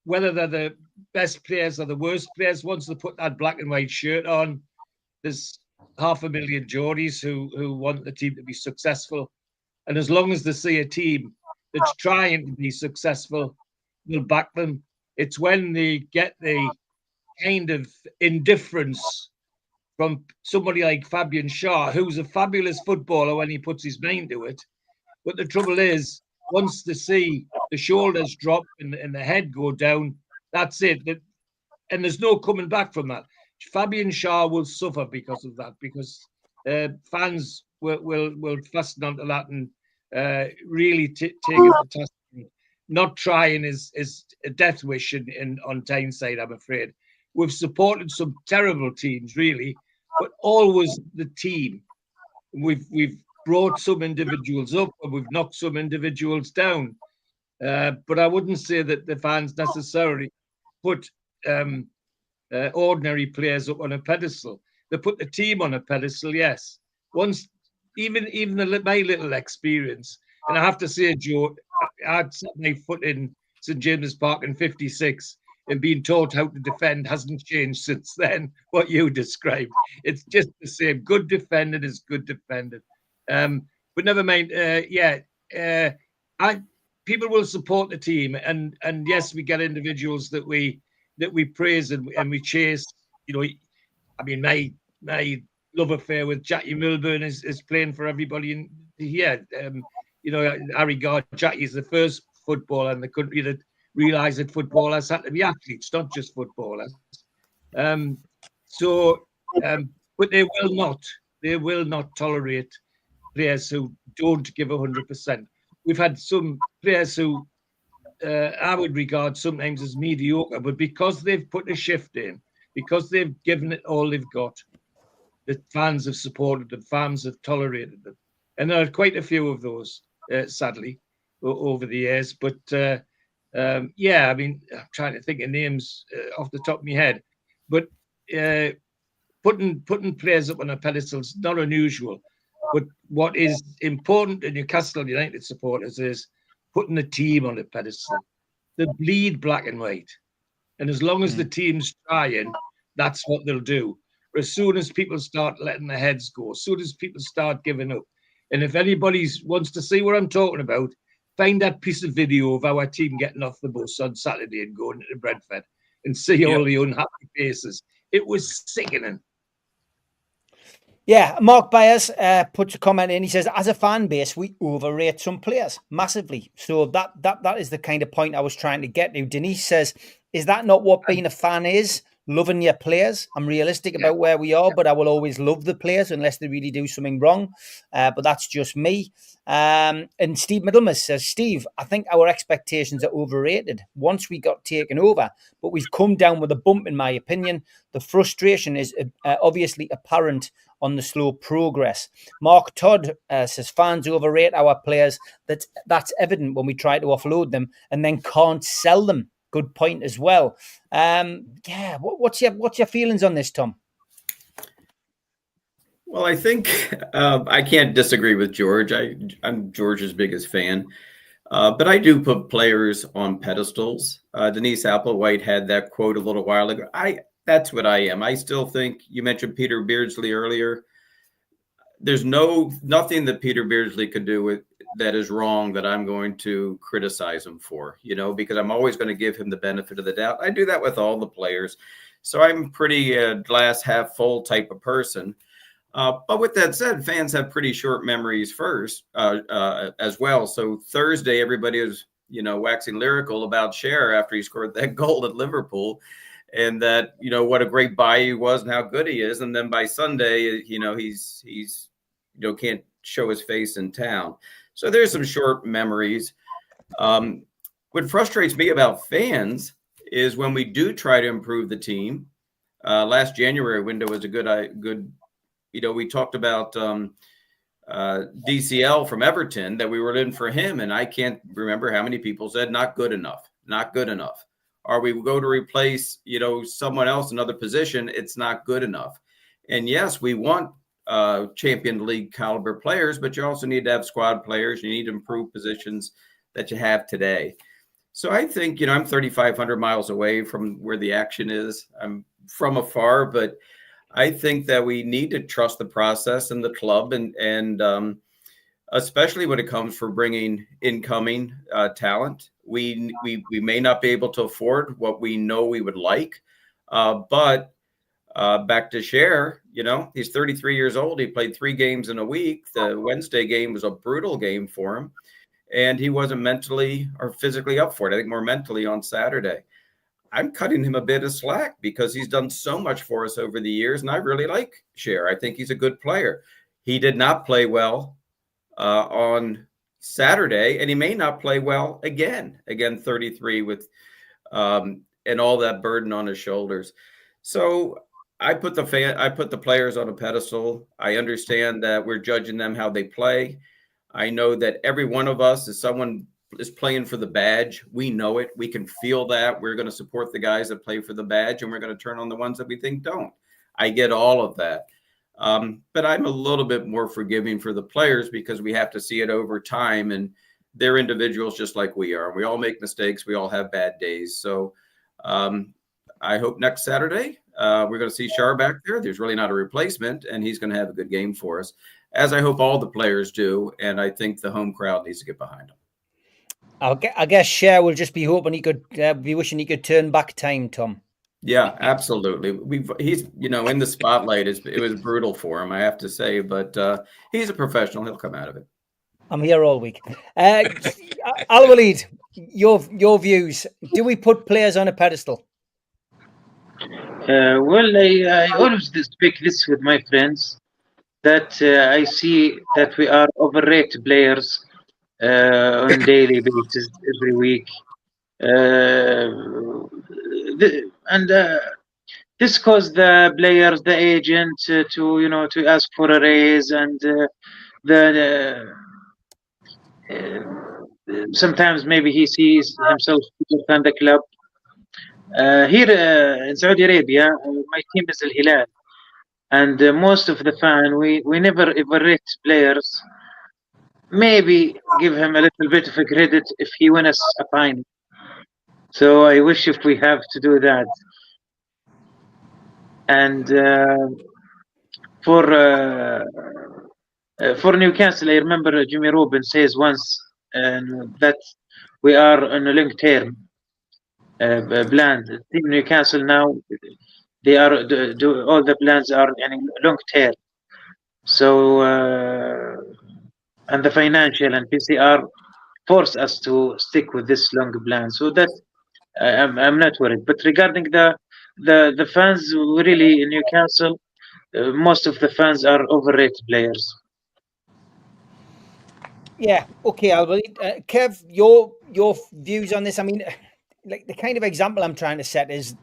Whether they're the best players or the worst players, once they put that black and white shirt on, there's 500,000 Geordies who want the team to be successful. And as long as they see a team that's trying to be successful, they'll back them. It's when they get the kind of indifference from somebody like Fabian Schär, who's a fabulous footballer when he puts his mind to it. But the trouble is, once they see the shoulders drop and the head go down, that's it. And there's no coming back from that. Fabian Schär will suffer because of that, because fans will fasten onto that and really take it to task. Not trying is a death wish on Tyneside, I'm afraid. We've supported some terrible teams, really, but always the team. We've brought some individuals up and we've knocked some individuals down. But I wouldn't say that the fans necessarily put ordinary players up on a pedestal. They put the team on a pedestal, yes. Once, even my little experience, and I have to say, Joe, I'd set my foot in St. James's Park in 56 and being taught how to defend hasn't changed since then, what you described. It's just the same. Good defending is good defending. But never mind. People will support the team, and yes, we get individuals that we praise and we chase. I mean, my love affair with Jackie Milburn is playing for everybody in here. I regard Jackie as the first footballer in the country that realised that footballers had to be athletes, not just footballers. But they will not tolerate players who don't give 100%. We've had some players who I would regard sometimes as mediocre, but because they've put a shift in, because they've given it all they've got, the fans have supported them, fans have tolerated them. And there are quite a few of those, sadly, over the years. But I mean, I'm trying to think of names off the top of my head. But putting players up on a pedestal is not unusual. But what is important to Newcastle United supporters is putting a team on a pedestal. They bleed black and white. And as long as the team's trying, that's what they'll do. But as soon as people start letting their heads go, as soon as people start giving up, and if anybody wants to see what I'm talking about, find that piece of video of our team getting off the bus on Saturday and going to Brentford and see all the unhappy faces. It was sickening. Yeah, Mark Byers puts a comment in. He says, as a fan base, we overrate some players massively. So that is the kind of point I was trying to get to. Denise says, is that not what being a fan is? Loving your players. I'm realistic about where we are, but I will always love the players unless they really do something wrong. But that's just me. And Steve Middlemas says, Steve, I think our expectations are overrated once we got taken over, but we've come down with a bump, in my opinion. The frustration is obviously apparent on the slow progress. Mark Todd says, fans overrate our players. That's evident when we try to offload them and then can't sell them. Good point as well. What's your feelings on this, Tom? Well, I think I can't disagree with George. I'm George's biggest fan, but I do put players on pedestals. Denise Applewhite had that quote a little while ago. That's what I am. I still think, you mentioned Peter Beardsley earlier. There's nothing that Peter Beardsley could do that is wrong that I'm going to criticize him for, because I'm always going to give him the benefit of the doubt. I do that with all the players. So I'm pretty glass half full type of person. But with that said, fans have pretty short memories as well. So Thursday, everybody was, waxing lyrical about Shearer after he scored that goal at Liverpool. And that, what a great buy he was and how good he is. And then by Sunday, he's can't show his face in town. So there's some short memories. What frustrates me about fans is when we do try to improve the team. Last January window was a good. We talked about DCL from Everton, that we were in for him. And I can't remember how many people said, not good enough, not good enough. Or we go to replace, someone else, another position, it's not good enough. And yes, we want champion league caliber players, but you also need to have squad players. You need to improve positions that you have today. So I think, I'm 3,500 miles away from where the action is. I'm from afar, but I think that we need to trust the process and the club, and especially when it comes for bringing incoming talent. We may not be able to afford what we know we would like, but back to Shearer, he's 33 years old. He played 3 games in a week. The Wednesday game was a brutal game for him, and he wasn't mentally or physically up for it. I think more mentally on Saturday. I'm cutting him a bit of slack because he's done so much for us over the years, and I really like Shearer. I think he's a good player. He did not play well on Saturday, and he may not play well again 33 with and all that burden on his shoulders. So I put the players on a pedestal. I understand that we're judging them how they play. I know that every one of us is playing for the badge. We know it. We can feel that. We're going to support the guys that play for the badge, and we're going to turn on the ones that we think don't. I get all of that. But I'm a little bit more forgiving for the players because we have to see it over time, and they're individuals just like we are. We all make mistakes. We all have bad days. So I hope next Saturday we're going to see Shearer back there. There's really not a replacement, and he's going to have a good game for us, as I hope all the players do. And I think the home crowd needs to get behind him. I guess Shearer will just be hoping he could be wishing he could turn back time, Tom. Yeah, absolutely. He's in the spotlight. It was brutal for him, I have to say, but he's a professional. He'll come out of it. I'm here all week. Al-Walid, your views. Do we put players on a pedestal? Well, I always speak this with my friends, that I see that we are overrated players on daily basis every week. This caused the players, the agent, to ask for a raise, and sometimes maybe he sees himself bigger than the club. Here in Saudi Arabia, my team is Al Hilal, and most of the fan we never evaluate players. Maybe give him a little bit of a credit if he win us a final. So I wish if we have to do that. And for Newcastle, I remember Jimmy Robin says once that we are on a long term plan. Team Newcastle now, they are all the plans are in long term. So and the financial and PCR force us to stick with this long plan. So that I'm not worried. But regarding the fans, really in Newcastle, most of the fans are overrated players. Yeah. Okay, Albert. Kev, your views on this? I mean, like the kind of example I'm trying to set is,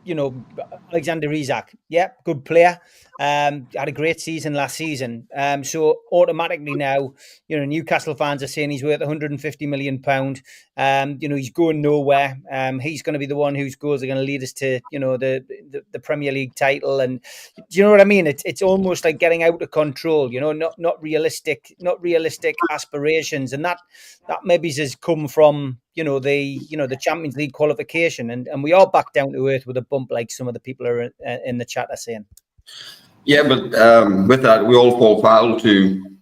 Alexander Isak. Yeah, good player. Had a great season last season. So automatically now, Newcastle fans are saying he's worth £150 million. He's going nowhere. He's going to be the one whose goals are going to lead us to, the Premier League title. And do you know what I mean? It's almost like getting out of control. Not realistic aspirations, and that maybe has come from the Champions League qualification, and we are back down to earth with a bump, like some of the people are in the chat are saying. Yeah, but with that, we all fall foul to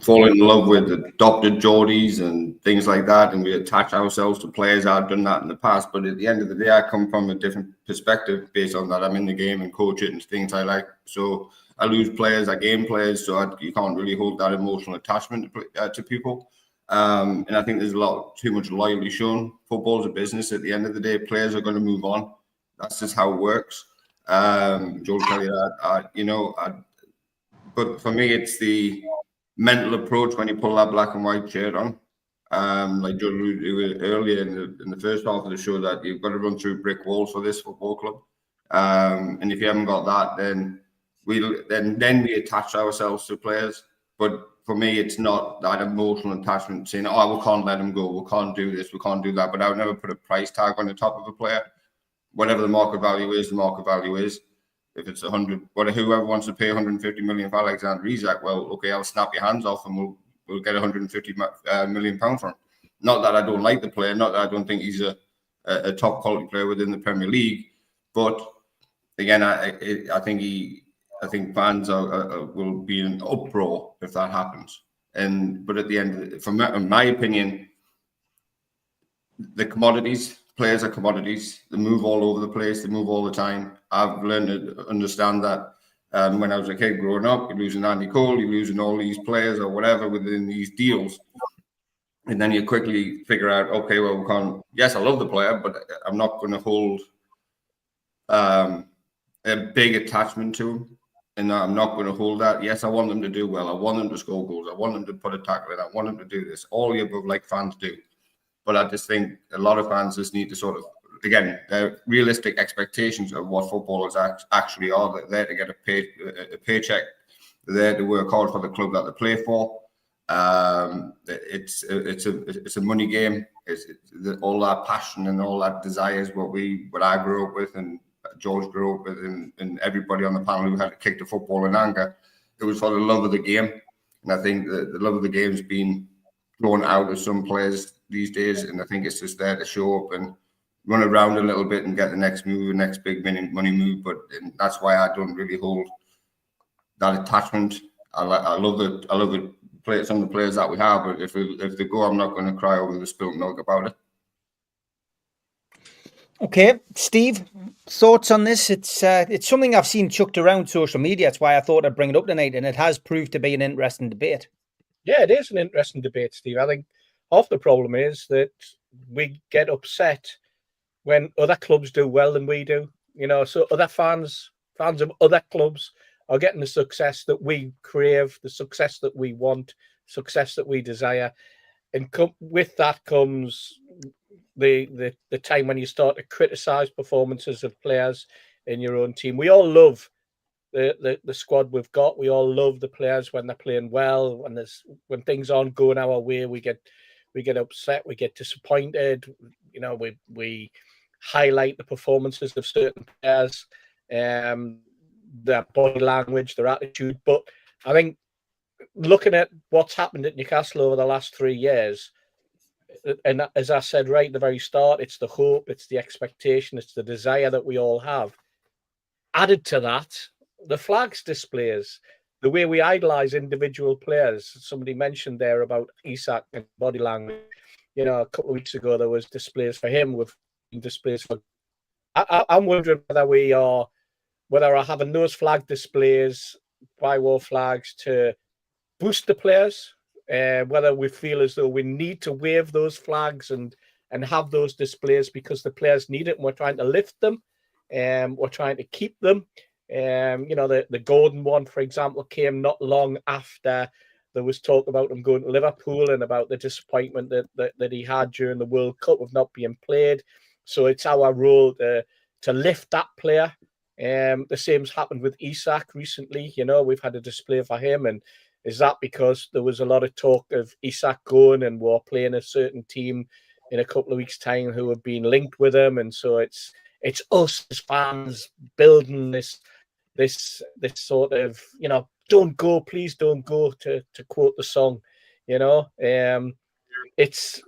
fall in love with adopted Geordies and things like that, and we attach ourselves to players. I've done that in the past, but at the end of the day, I come from a different perspective based on that. I'm in the game and coach it and things I like. So I lose players, I gain players, so you can't really hold that emotional attachment to people. And I think there's too much loyalty shown. Football's a business. At the end of the day, players are going to move on. That's just how it works. Joel Kelly, but for me, it's the mental approach when you pull that black and white shirt on. Like Joe alluded to earlier in the first half of the show, that you've got to run through brick walls for this football club. And if you haven't got that, then we attach ourselves to players. But for me, it's not that emotional attachment saying, "Oh, we can't let him go. We can't do this. We can't do that." But I would never put a price tag on the top of a player. Whatever the market value is, the market value is. If it's 100, whoever wants to pay 150 million for Alexander Isak, well, okay, I'll snap your hands off and we'll get 150 million pounds from him. Not that I don't like the player, not that I don't think he's a top quality player within the Premier League, but again, I think fans will be in uproar if that happens. But at the end, in my opinion, the players are commodities. They move all over the place. They move all the time. I've learned to understand that when I was a kid growing up, you're losing Andy Cole, you're losing all these players or whatever within these deals. And then you quickly figure out, okay, well, we can't. Yes, I love the player, but I'm not going to hold a big attachment to him. And I'm not going to hold that. Yes, I want them to do well. I want them to score goals. I want them to put a tackle in. I want them to do this. All the above, like fans do. But I just think a lot of fans just need to sort of, again, realistic expectations of what footballers actually are. They're there to get a paycheck. They're there to work hard for the club that they play for. It's a money game. All that passion and all that desire is what I grew up with, and George grew up with, and everybody on the panel who had to kick the football in anger. It was for the love of the game, and I think the love of the game has been thrown out of some players these days, and I think it's just there to show up and run around a little bit and get the next move, the next big money move. But that's why I don't really hold that attachment. I love the play some of the players that we have, but if they go, I'm not going to cry over the spilt milk about it. Okay, Steve, thoughts on this? It's something I've seen chucked around social media. That's why I thought I'd bring it up tonight, and it has proved to be an interesting debate. Yeah, it is an interesting debate, Steve. I think half the problem is that we get upset when other clubs do well than we do. So other fans of other clubs are getting the success that we crave, the success that we want, success that we desire, and with that comes the time when you start to criticize performances of players in your own team. We all love the squad we've got. We all love the players when they're playing well. When things aren't going our way, we get upset. We get disappointed. We highlight the performances of certain players, their body language, their attitude. But I think looking at what's happened at Newcastle over the last 3 years, and as I said right at the very start, it's the hope, it's the expectation, it's the desire that we all have. Added to that, the flags displays, the way we idolise individual players. Somebody mentioned there about Isak and body language. You know, a couple of weeks ago there was displays for him with displays for. I'm wondering whether are having those flag displays, by-war flags, to boost the players. Whether we feel as though we need to wave those flags and have those displays because the players need it, and we're trying to lift them, we're trying to keep them. You know, the Gordon one, for example, came not long after there was talk about him going to Liverpool and about the disappointment that he had during the World Cup of not being played. So it's our role to lift that player. The same's happened with Isak recently. You know, we've had a display for him, and is that because there was a lot of talk of Isak going and we're playing a certain team in a couple of weeks' time who have been linked with him, and so it's us as fans building this sort of, you know, don't go, please don't go, to quote the song. You know, it's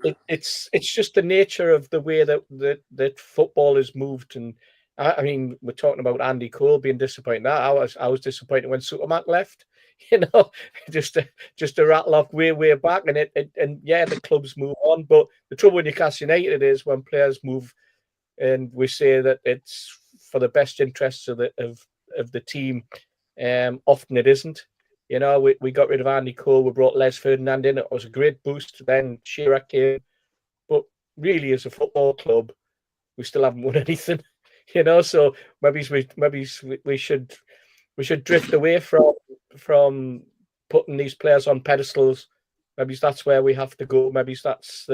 just the nature of the way that football is moved. And I mean, we're talking about Andy Cole being disappointed. I was disappointed when Supermac left. You know, just to rattle off way back, and yeah, the clubs move on. But the trouble with Newcastle United is when players move, and we say that it's for the best interests of the team. Often it isn't. You know, we got rid of Andy Cole, we brought Les Ferdinand in. It was a great boost. Then Shearer came, but really, as a football club, we still haven't won anything. You know, so maybe we should drift away from putting these players on pedestals. Maybe that's where we have to go. Maybe that's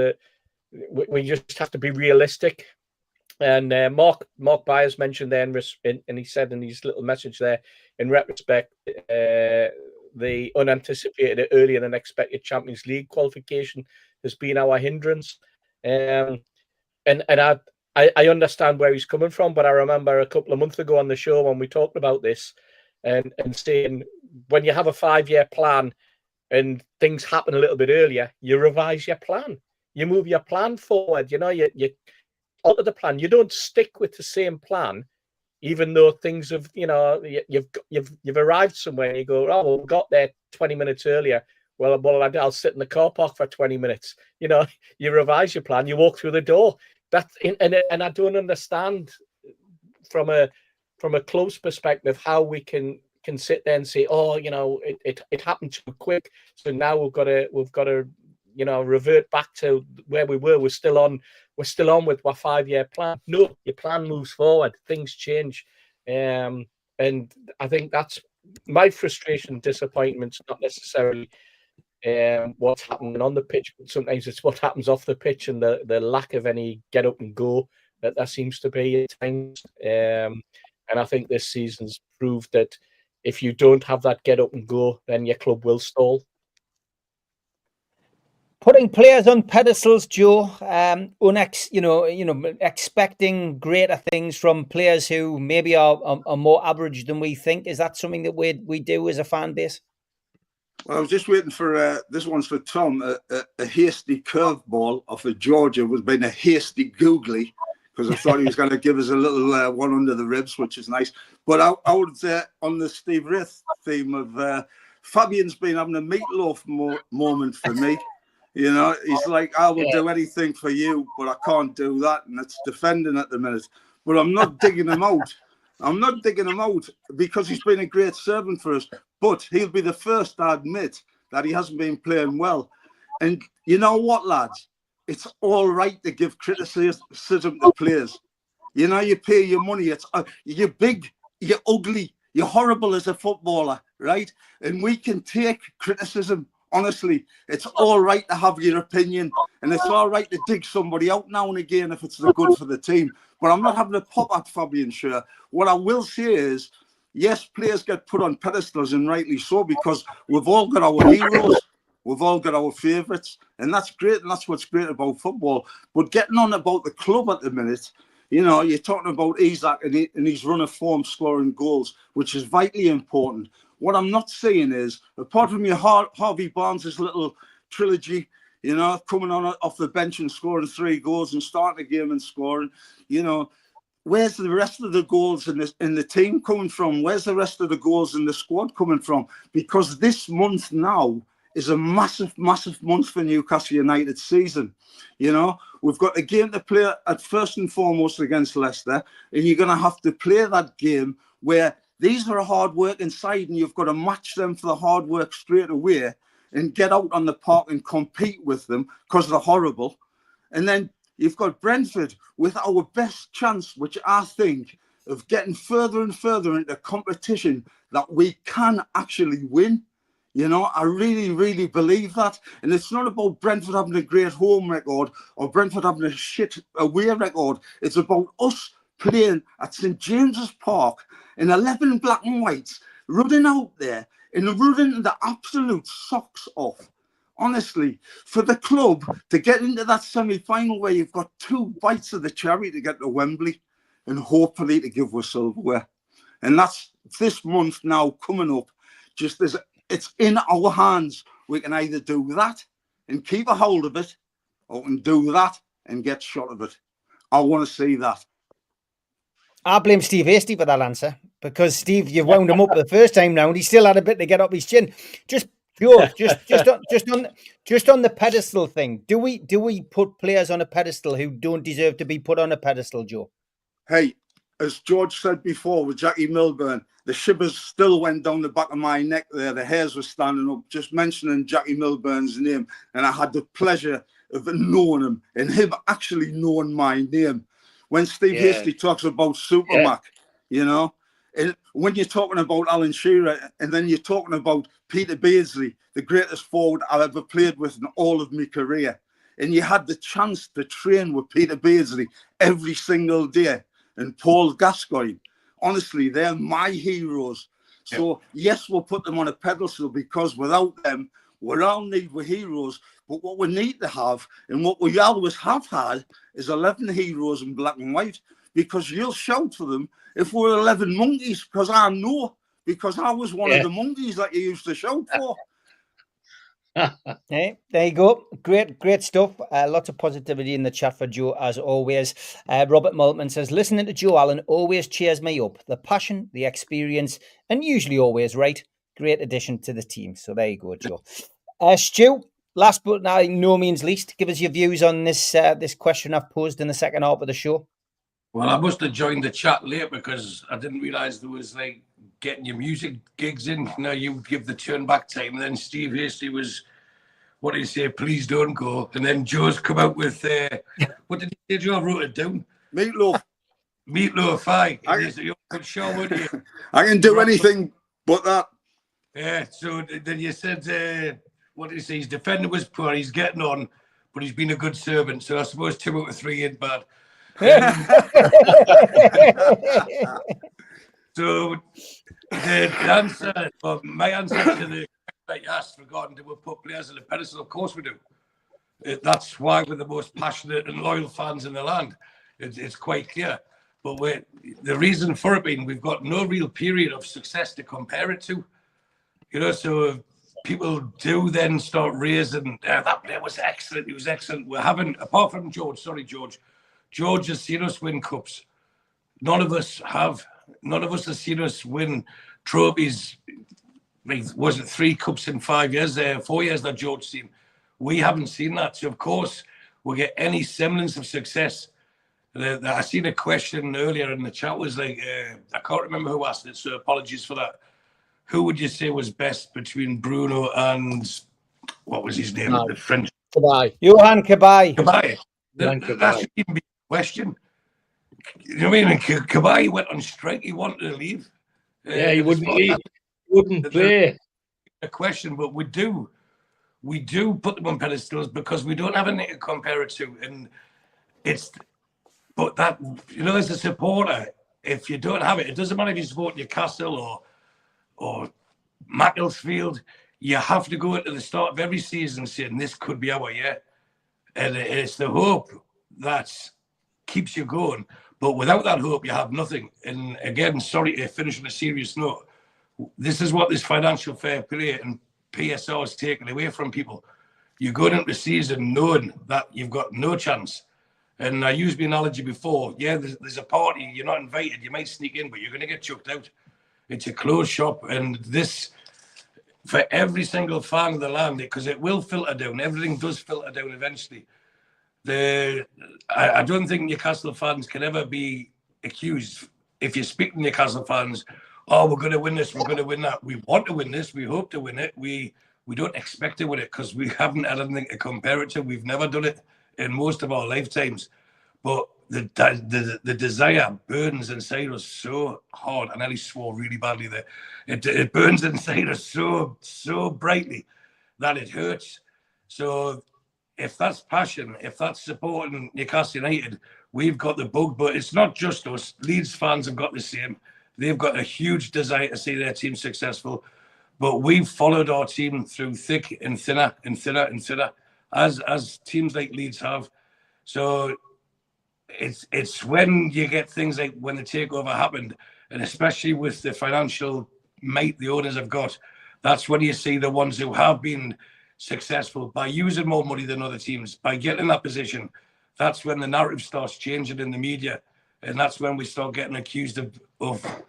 we just have to be realistic. And Mark Byers mentioned there, and he said in his little message there, in retrospect, the unanticipated, earlier than expected Champions League qualification has been our hindrance. And I understand where he's coming from, but I remember a couple of months ago on the show when we talked about this, and saying when you have a 5-year plan and things happen a little bit earlier, you revise your plan, you move your plan forward. You know, you alter the plan. You don't stick with the same plan, even though things have, you know, you've arrived somewhere and you go, oh, well, we got there 20 minutes earlier. Well, I'll sit in the car park for 20 minutes. You know, you revise your plan, you walk through the door. And I don't understand from a close perspective how we can sit there and say, oh, you know, it happened too quick, so now we've got to you know, revert back to where we were. We're still on with our 5-year plan. No, your plan moves forward, things change, and I think that's my frustration, disappointment's not necessarily what's happening on the pitch, but sometimes it's what happens off the pitch and the lack of any get up and go that there seems to be at times. And I think this season's proved that if you don't have that get up and go, then your club will stall. Putting players on pedestals, Joe, expecting greater things from players who maybe are more average than we think. Is that something that we do as a fan base? Well, I was just waiting for this one's for Tom. A hasty curveball off of Georgia was being a hasty googly, because I thought he was going to give us a little one under the ribs, which is nice. But I would say on the Steve Wraith theme of Fabian's been having a meatloaf moment for me. You know, he's like, I will do anything for you, but I can't do that. And it's defending at the minute. But I'm not digging him out. I'm not digging him out because he's been a great servant for us. But he'll be the first to admit that he hasn't been playing well. And you know what, lads? It's all right to give criticism to players. You know, you pay your money. It's you're big, you're ugly, you're horrible as a footballer, right? And we can take criticism. Honestly, it's all right to have your opinion, and it's all right to dig somebody out now and again if it's good for the team. But I'm not having a pop at Fabian Shearer. What I will say is, yes, players get put on pedestals, and rightly so, because we've all got our heroes, we've all got our favourites, and that's great, and that's what's great about football. But getting on about the club at the minute, You know, you're talking about Isaac and his run of form scoring goals, which is vitally important. What I'm not saying is, apart from your Harvey Barnes' little trilogy, you know, coming on off the bench and scoring 3 goals and starting a game and scoring, you know, where's the rest of the goals in the team coming from? Where's the rest of the goals in the squad coming from? Because this month now is a massive, massive month for Newcastle United season. You know, we've got a game to play at first and foremost against Leicester, and you're going to have to play that game where these are a hard-working side, and you've got to match them for the hard work straight away and get out on the park and compete with them because they're horrible. And then you've got Brentford with our best chance, which I think, of getting further and further into competition that we can actually win. You know, I really, really believe that. And it's not about Brentford having a great home record or Brentford having a shit away record. It's about us playing at St. James's Park in 11 black and whites, running out there and running the absolute socks off. Honestly, for the club to get into that semi-final where you've got 2 bites of the cherry to get to Wembley and hopefully to give us silverware. And that's this month now coming up. Just as it's in our hands, we can either do that and keep a hold of it, or we can do that and get shot of it. I want to see that. I blame Steve Hasty for that answer, because Steve, you wound him up the first time round. He still had a bit to get up his chin. Just on the pedestal thing. Do we put players on a pedestal who don't deserve to be put on a pedestal, Joe? Hey, as George said before with Jackie Milburn, the shivers still went down the back of my neck there. The hairs were standing up just mentioning Jackie Milburn's name, and I had the pleasure of knowing him and him actually knowing my name. When Steve Hasty talks about Supermac, you know, and when you're talking about Alan Shearer, and then you're talking about Peter Beardsley, the greatest forward I've ever played with in all of my career, and you had the chance to train with Peter Beardsley every single day, and Paul Gascoigne, honestly, they're my heroes. So, yes, we'll put them on a pedestal because without them, we all need heroes. But what we need to have, and what we always have had, is 11 heroes in black and white, because you'll shout for them if we're 11 monkeys, because I know, because I was one of the monkeys that you used to shout for. Hey, there you go. Great stuff. Lots of positivity in the chat for Joe, as always. Robert Maltman says, listening to Joe Allen always cheers me up. The passion, the experience, and usually always right. Great addition to the team. So there you go, Joe. Stu, last but by no means least, give us your views on this this question I've posed in the second half of the show. Well, I must have joined the chat late because I didn't realise there was like getting your music gigs in. Now you give the turn back time, and then Steve Hasty was, what did he say? Please don't go. And then Joe's come out with what did he say? Joe, I wrote it down. Meatloaf. Meatloaf. You're sure, weren't you? I can do anything but that. Yeah. So then you said, what did he say? His defender was poor. He's getting on, but he's been a good servant. So I suppose 2 out of 3 ain't bad. So the answer, or my answer to the question you asked regarding do we put players on the pedestal, of course we do. That's why we're the most passionate and loyal fans in the land. It's quite clear. But the reason for it being we've got no real period of success to compare it to. You know, so people do then start raising, that player was excellent, he was excellent. We're having, apart from George, George has seen us win cups. None of us have seen us win trophies. Was it 3 cups in 5 years? 4 years that George seen. We haven't seen that. So, of course, we'll get any semblance of success. I seen a question earlier in the chat was like, I can't remember who asked it, so apologies for that. Who would you say was best between Bruno and, what was his name? The French. Johan Cabaye. Cabaye. That shouldn't even be a question. You know what I mean? Cabaye went on strike. He wanted to leave. Yeah, he wouldn't leave. He wouldn't play. A question, but we do put them on pedestals because we don't have anything to compare it to. And but that, you know, as a supporter, if you don't have it, it doesn't matter if you support Newcastle or Macclesfield, you have to go into the start of every season saying this could be our year. And it's the hope that keeps you going. But without that hope, you have nothing. And again, sorry to finish on a serious note, this is what this financial fair play and PSR is taken away from people. You go into the season knowing that you've got no chance. And I used the analogy before. Yeah, there's a party, you're not invited, you might sneak in, but you're going to get chucked out. It's a closed shop. And this, for every single fan of the land, because it will filter down. Everything does filter down eventually. I don't think Newcastle fans can ever be accused, if you speak to Newcastle fans, oh, we're going to win this, we're going to win that. We want to win this, we hope to win it. We don't expect to win it because we haven't had anything to compare it to. We've never done it in most of our lifetimes. But the desire burns inside us so hard. And Ellie swore really badly there. It burns inside us so brightly that it hurts. So if that's passion, if that's supporting Newcastle United, we've got the bug. But it's not just us. Leeds fans have got the same. They've got a huge desire to see their team successful. But we've followed our team through thick and thinner and thinner and thinner, as teams like Leeds have. So it's when you get things like when the takeover happened, and especially with the financial might the owners have got, that's when you see the ones who have been successful by using more money than other teams, by getting in that position. That's when the narrative starts changing in the media, and that's when we start getting accused of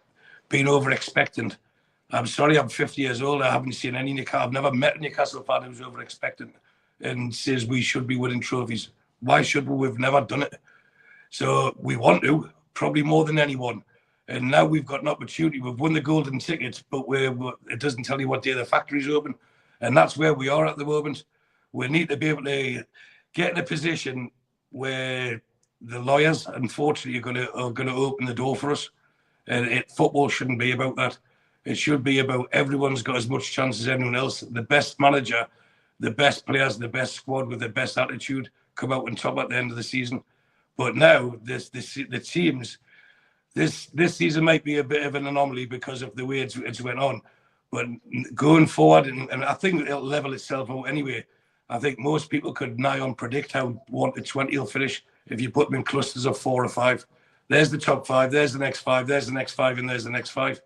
being over expectant. I'm sorry, I'm 50 years old. I haven't seen any Newcastle. I've never met a Newcastle fan who's over expectant and says we should be winning trophies. Why should we? We've never done it. So we want to, probably more than anyone. And now we've got an opportunity. We've won the golden ticket, but it doesn't tell you what day the factory's open. And that's where we are at the moment. We need to be able to get in a position where the lawyers, unfortunately, are going to open the door for us. And football shouldn't be about that. It should be about everyone's got as much chance as anyone else. The best manager, the best players, the best squad with the best attitude come out on top at the end of the season. But now the teams, this season might be a bit of an anomaly because of the way it's went on. But going forward, and I think it'll level itself out anyway. I think most people could nigh on predict how 1 to 20 will finish if you put them in clusters of 4 or 5. There's the top 5, there's the next 5, there's the next 5, and there's the next 5.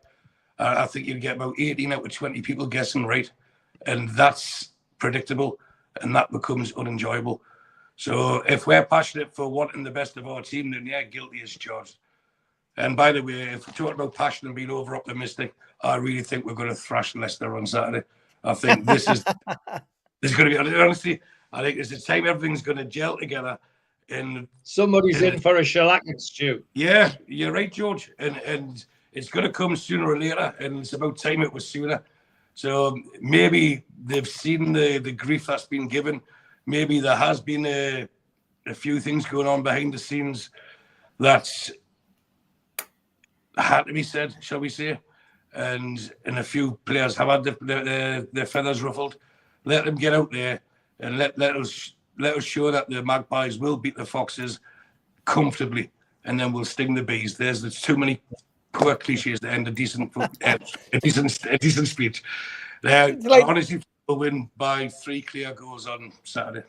I think you'd get about 18 out of 20 people guessing right. And that's predictable, and that becomes unenjoyable. So if we're passionate for wanting the best of our team, then yeah, guilty as charged. And by the way, if we're talking about passion and being over optimistic, I really think we're going to thrash Leicester on Saturday. I think this is going to be, honestly, I think it's the time everything's going to gel together. And somebody's in for a shellacking, Stu. Yeah, you're right, George. And it's going to come sooner or later, and it's about time it was sooner. So maybe they've seen the grief that's been given. Maybe there has been a few things going on behind the scenes that had to be said, shall we say. And a few players have had their feathers ruffled. Let them get out there and let us show that the Magpies will beat the Foxes comfortably, and then we'll sting the Bees. There's too many poor cliches to end a decent speech. Honestly, we'll win by 3 clear goals on Saturday.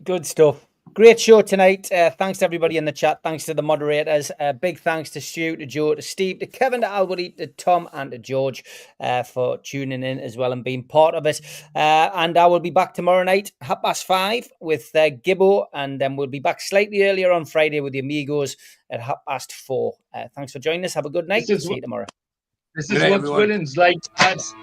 Good stuff. Great show tonight. Thanks to everybody in the chat. Thanks to the moderators. Big thanks to Stu, to Joe, to Steve, to Kevin, to Albany, to Tom, and to George for tuning in as well and being part of it. And I will be back tomorrow night, 5:30 with Gibbo, and then we'll be back slightly earlier on Friday with the Amigos at 4:30. Thanks for joining us. Have a good night. See you tomorrow. This is what winning's like, lads.